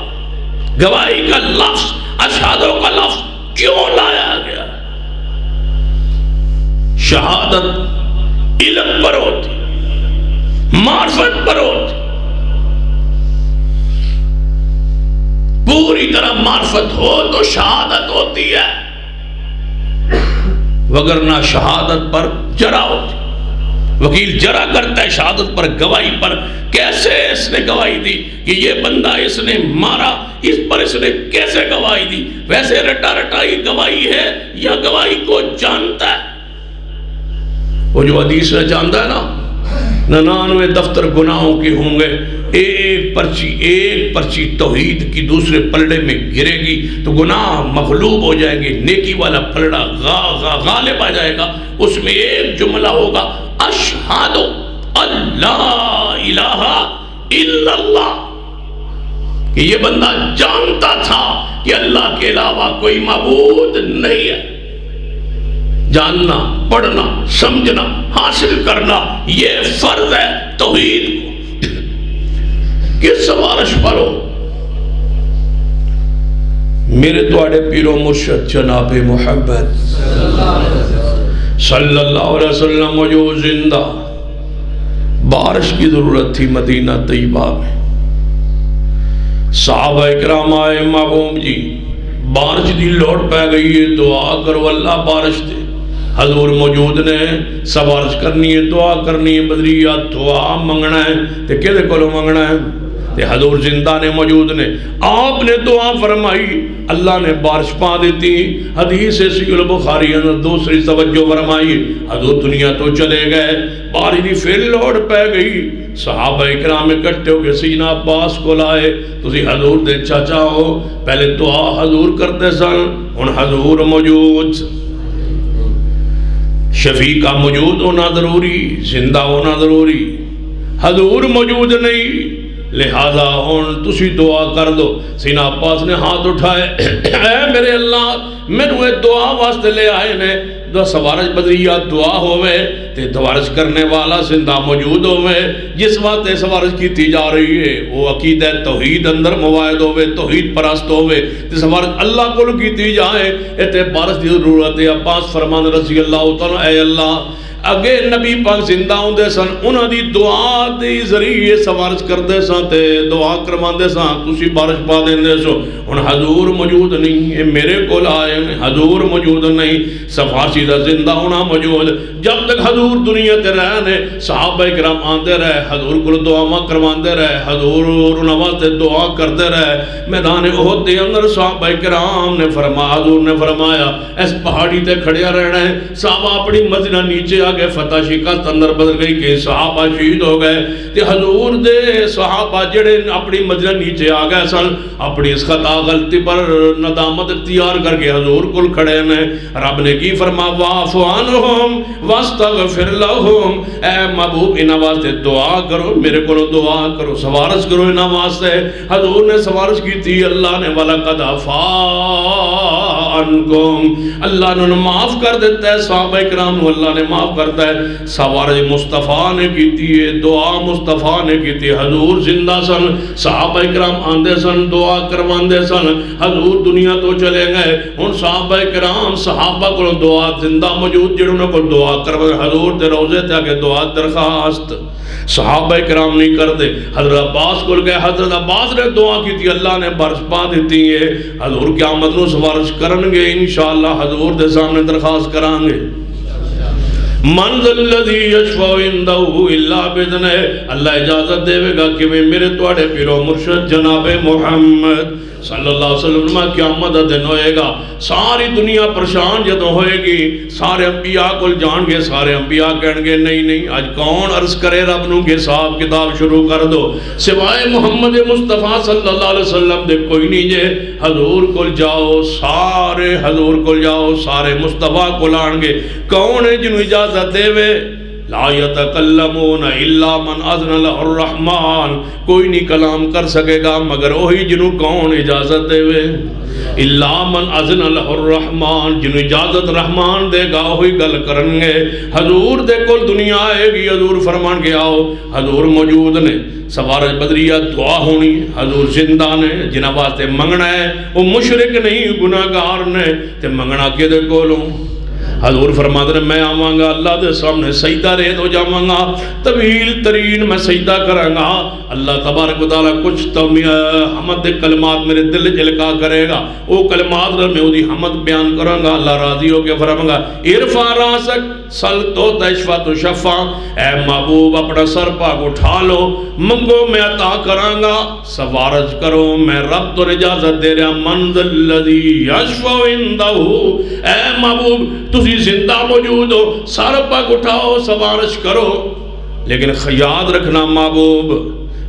گواہی کا لفظ، اشہدو کا لفظ کیوں لایا گیا؟ شہادت علم پر ہوتی، معرفت پر ہوتی، پوری طرح معرفت ہو تو شہادت ہوتی ہے، وگرنہ شہادت پر جرا ہوتی۔ وکیل جرا کرتا ہے شہادت پر، گواہی پر، کیسے اس نے گواہی دی کہ یہ بندہ اس نے مارا، اس پر اس نے کیسے گواہی دی؟ ویسے رٹا رٹائی گواہی ہے یا گواہی کو جانتا ہے؟ وہ جو حدیث ہے جانتا ہے نا، 99 دفتر گناہوں کے ہوں گے، ایک پرچی توحید کی دوسرے پلڑے میں گرے گی تو گناہ مغلوب ہو جائیں گے، نیکی والا پلڑا غالب آ جائے گا، اس میں ایک جملہ ہوگا اشہد اللہ الہ الا اللہ، کہ یہ بندہ جانتا تھا کہ اللہ کے علاوہ کوئی معبود نہیں ہے۔ جاننا، پڑھنا، سمجھنا، حاصل کرنا یہ فرض ہے توحید کو۔ کس سوارش پر ہو؟ میرے توڑے پیرو مرشد جناب محمد صلی اللہ علیہ وسلم جو زندہ، بارش کی ضرورت تھی مدینہ طیبہ میں، صحابہ اکرام آئے، محبوب جی بارش دی لوڑ پہ گئی ہے، دعا کرو اللہ بارش دے۔ حضور موجود نے، سبارش کرنی ہے، دعا کرنی ہے، بدریات دعا منگنا ہے، تے کدے کولو منگنا ہے؟ تے حضور زندہ نے، موجود نے، آپ نے دعا فرمائی، اللہ نے بارش پا دیتی۔ حدیث صحیح البخاری اندر دوسری توجہ فرمائی، حضور دنیا تو چلے گئے، بارش دی پھر لوڑ پہ گئی، صحابہ اکرام اکٹھے ہو کے سینہ عباس کو لائے، تسی حضور دے چاچا ہو، پہلے دعا حضور کرتے سن، ہن حضور موجود، شفیع کا موجود ہونا ضروری، زندہ ہونا ضروری، حضور موجود نہیں، لہذا ہن تسی دعا کر دو۔ سینہ عباس نے ہاتھ اٹھائے، اے میرے اللہ، مینوں اے دعا واسطے لے آئے نے، دو سوارش بدریات دعا ہوئے تے دوارش کرنے والا زندہ موجود ہوئے، جس واسطے سوارش کیتی جا رہی ہے وہ عقیدہ توحید اندر مواعد ہوئے، توحید پرست ہوئے، تے سوارش اللہ کو کیتی جائے، اے تے بارش دی ضرورت ہے۔ عباس فرمان رضی اللہ تعالیٰ، اے اللہ اگے نبی پاک زندہ ہوندے سن انہاں دی دعا دے ذریعے سفارش کردے سن تے دعا کرواندے سن تسی بارش پا دیندے سو ہن حضور موجود نہیں اے میرے کول آئے ہیں حضور موجود نہیں سفارشی دا زندہ ہونا موجود جب تک حضور دنیا تے رہنے صحابہ کرام آندے رہے حضور کو دعا کرواندے رہے حضور نواستے دعا کردے رہے میدان احد دے اندر صحابہ کرام نے فرمایا حضور نے فرمایا اس پہاڑی تے کھڑیا رہنا ہے صحابہ اپنی مدینہ نیچے آگے فتح شکست اندر بدل گئی کہ صحابہ شہید ہو گئے تے حضور دے صحابہ جڑے اپنی مدینہ نیچے آگئے سن اپنی اس خطا غلطی پر ندامت اختیار کر کے حضور کل کھڑے نے رب نے کی فرما وَاعْفُ عَنْهُمْ وَاسْتَغْفِرْ لَهُمْ اے محبوب انہاں واسطے دعا کرو میرے کو دعا کرو سفارش کرو انہاں واسطے حضور نے سفارش کی تھی اللہ نے وَلَقَدْ عَفَا عَنْكُمْ اللہ نے معاف کر دیتا ہے صحابہ کرام اللہ نے معاف کرتا ہے سفارش مصطفیٰ نے کی تھی دعا مصطفیٰ نے کی تھی حضور زندہ سن صحابہ کرام آندے سن دعا کرواندے سن حضور دنیا تو چلے گئے ان صحابہ کرام صحابہ کو دعا زندہ موجود جنہوں کو دعا کروا حضور دے روزے تھے کہ دعا درخواست صحابہ کرام نہیں کر دے حضرت عباس کو گئے حضرت عباس نے دعا کی تھی اللہ نے بارش پا دیتی ہے حضور قیامت نو سفارش کرنگے انشاءاللہ حضور دے سامنے درخواست کرانگے من ذا الذی یشفع عنده الا باذنہ اللہ اجازت دے گا کہ میرے توڑے پیرو مرشد جناب محمد صلی اللہ علیہ وسلم قیامت دن ہوئے گا ساری دنیا پریشان جدوں ہوئے گی سارے انبیاء کو جان گے سارے انبیاء کہن گے نہیں آج کون عرض کرے رب نو کہ حساب کتاب شروع کر دو سوائے محمد مصطفیٰ صلی اللہ علیہ وسلم دے کوئی نہیں جے حضور کو جاؤ سارے حضور کو جاؤ سارے مصطفیٰ کو لان گے کون ہے جنہوں اجازت دے وے لا یتکلمون الا من اذن له الرحمن کوئی نہیں کلام کر سکے گا مگر وہی جنہوں کون اجازت دے وے الا من اذن له الرحمن جنہوں اجازت رحمان دے گا وہی گل کرنگے حضور دے کل دنیا آئے گی حضور فرمان کے آؤ حضور موجود نے سفارش بدریہ دعا ہونی حضور زندہ نے جنہ واسطے منگنا ہے وہ مشرک نہیں گناہگار نے تے منگنا کے دے کولوں حضور فرماتے ہیں میں آواں گا اللہ دے سامنے سجدہ ریز ہو جاواں گا طویل ترین میں سجدہ کراں گا اللہ تبارک و تعالی کچھ تو حمد دے کلمات میرے دل جلکا کرے گا وہ کلمات میں وہ دی حمد بیان کراں گا اللہ راضی ہو کے فرمائے گا ارفع راسک سل تو تشفع تو شفع اے محبوب اپنا سر پاک اٹھا لو منگو میں عطا کراں گا سفارش کرو میں رب تو اجازت دے رہا من ذا الذی یشفع عنده اے محبوب تسی زندہ موجود ہو سر پاک اٹھاؤ سفارش کرو لیکن یاد رکھنا محبوب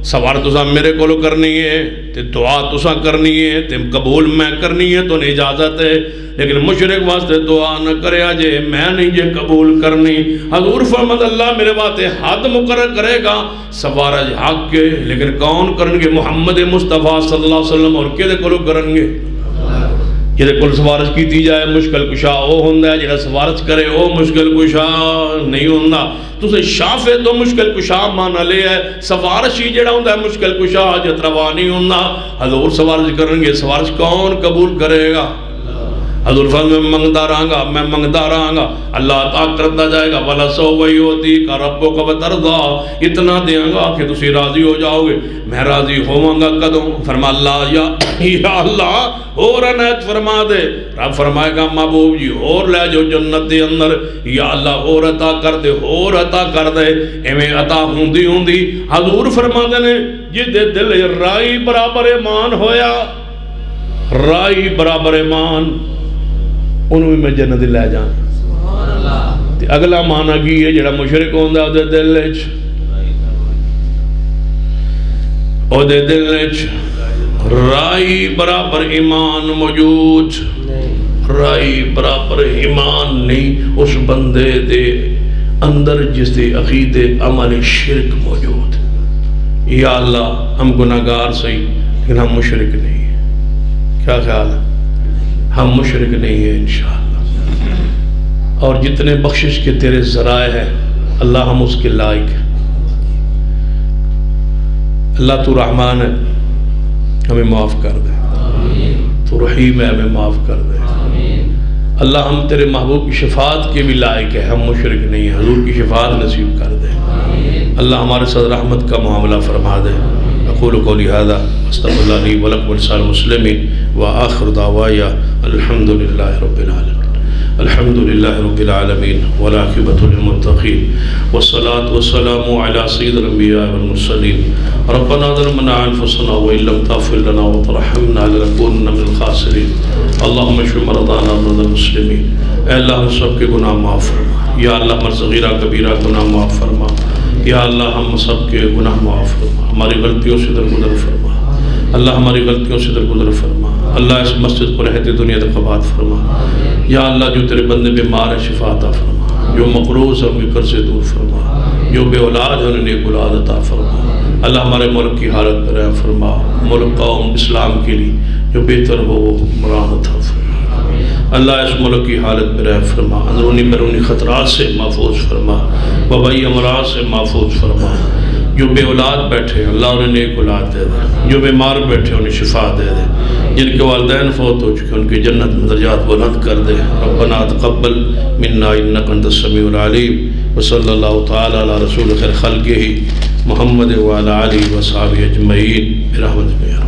سفارش تسا میرے کو کرنی ہے تے دعا تسا کرنی ہے تے قبول میں کرنی ہے تو نہیں اجازت ہے لیکن مشرک واسطے دعا نہ کرے آجے میں نہیں جے قبول کرنی حضور فرمد اللہ میرے باتیں حد مقرر کرے گا سفارش حق کے لیکن کون کرنگے محمد مصطفیٰ صلی اللہ علیہ وسلم اور کدے کلو کرنگے جہاں کل سفارش کی جائے مشکل کشا وہ ہوندہ ہے جہاں سفارش کرے وہ مشکل کشا نہیں ہوندہ تو سے شافے تو مشکل کشا مانا لے ہے سفارشی جڑا ہوندہ ہے مشکل کشا جت روا نہیں ہوندہ حضور سفارش کرنگے سفارش کون قبول کرے گا حضور فرمائے میں منگتا رہاں میں منگتا رہاں اللہ عطا کرتا جائے گا وَلَا سَوْفَ يُعْطِيكَ رَبُّكَ فَتَرْضَىٰ اتنا دیاں گا کہ تسی راضی ہو جاؤ گے میں راضی ہوواں گا کدوں فرما اللہ یا اللہ اور عنایت فرما دے رب فرمائے گا محبوب جی اور لے جو جنت دے اندر یا اللہ اور عطا کر دے اور عطا کر دے ایمیں عطا ہوندی حضور فرما دے نے جی دے دل رائی برابر ایمان ہویا رائی برابر ایمان انہوں میں جنت لے جان اگلا معنی کی ہے جڑا مشرک ہوندہ او دے دل اچ او دے دل اچ رائی برابر ایمان موجود رائی برابر ایمان نہیں اس بندے دے اندر جس دے عقید عمل شرک موجود یا اللہ ہم گناہگار صحیح لیکن ہم مشرک نہیں ہیں کیا خیال ہے ہم مشرک نہیں ہیں انشاءاللہ اور جتنے بخشش کے تیرے ذرائع ہیں اللہ ہم اس کے لائق ہیں اللہ تو رحمان ہے ہمیں معاف کر دے تو رحیم ہے ہمیں معاف کر دے اللہ ہم تیرے محبوب کی شفاعت کے بھی لائق ہیں، ہم مشرک نہیں ہیں، حضور کی شفاعت نصیب کر دے۔ اللہ ہمارے ساتھ رحمت کا معاملہ فرما دے۔ اقول قولی ھذا استغفر اللہ لی ولکم ولسائر المسلمین وآخر دعوایا الحمد للہ رب العالمین۔ الحمد للہ رب العالمین والعاقبۃ للمتقین والصلاة والسلام علی سید الانبیاء والمرسلین۔ ربنا ظلمنا انفسنا وان لم تغفر لنا وترحمنا لنکونن من الخاسرین۔ اللہم اشف مرضانا ومرضى المسلمین۔ اے اللہ ہم سب کے گناہ معاف فرما، یا اللہ ہمارے صغیرہ کبیرہ گناہ معاف فرما، یا اللہ ہم سب کے گناہ معاف فرما، ہماری غلطیوں سے درگزر فرما، اللہ ہماری غلطیوں سے درگزر فرما، اللہ اس مسجد کو رہتے دنیا تک آباد فرما، یا اللہ جو تیرے بندے بیمار ہے شفا عطا فرما، جو مقروض ہے ان کے قرض سے دور فرما، جو بے اولاد ہے انہیں نیک اولاد عطا فرما، اللہ ہمارے ملک کی حالت پر رحم فرما، ملک قوم اسلام کے لیے جو بہتر ہو وہ مراد عطا فرما، اللہ اس ملک کی حالت پر رحم فرما، اندرونی بیرونی خطرات سے محفوظ فرما، وبائی امراض سے محفوظ فرما، جو بے اولاد بیٹھے اللہ انہیں نیک اولاد دے دے، جو بیمار بیٹھے انہیں شفا دے دے، جن کے والدین فوت ہو چکے ان کی جنت میں درجات بلند کر دے۔ ربنا تقبل منا انک انت السمیع العلیم، وصلی اللہ تعالی علی رسول خیر خلقہ محمد وعلی آلہ وصحبہ اجمعین برحمتک یا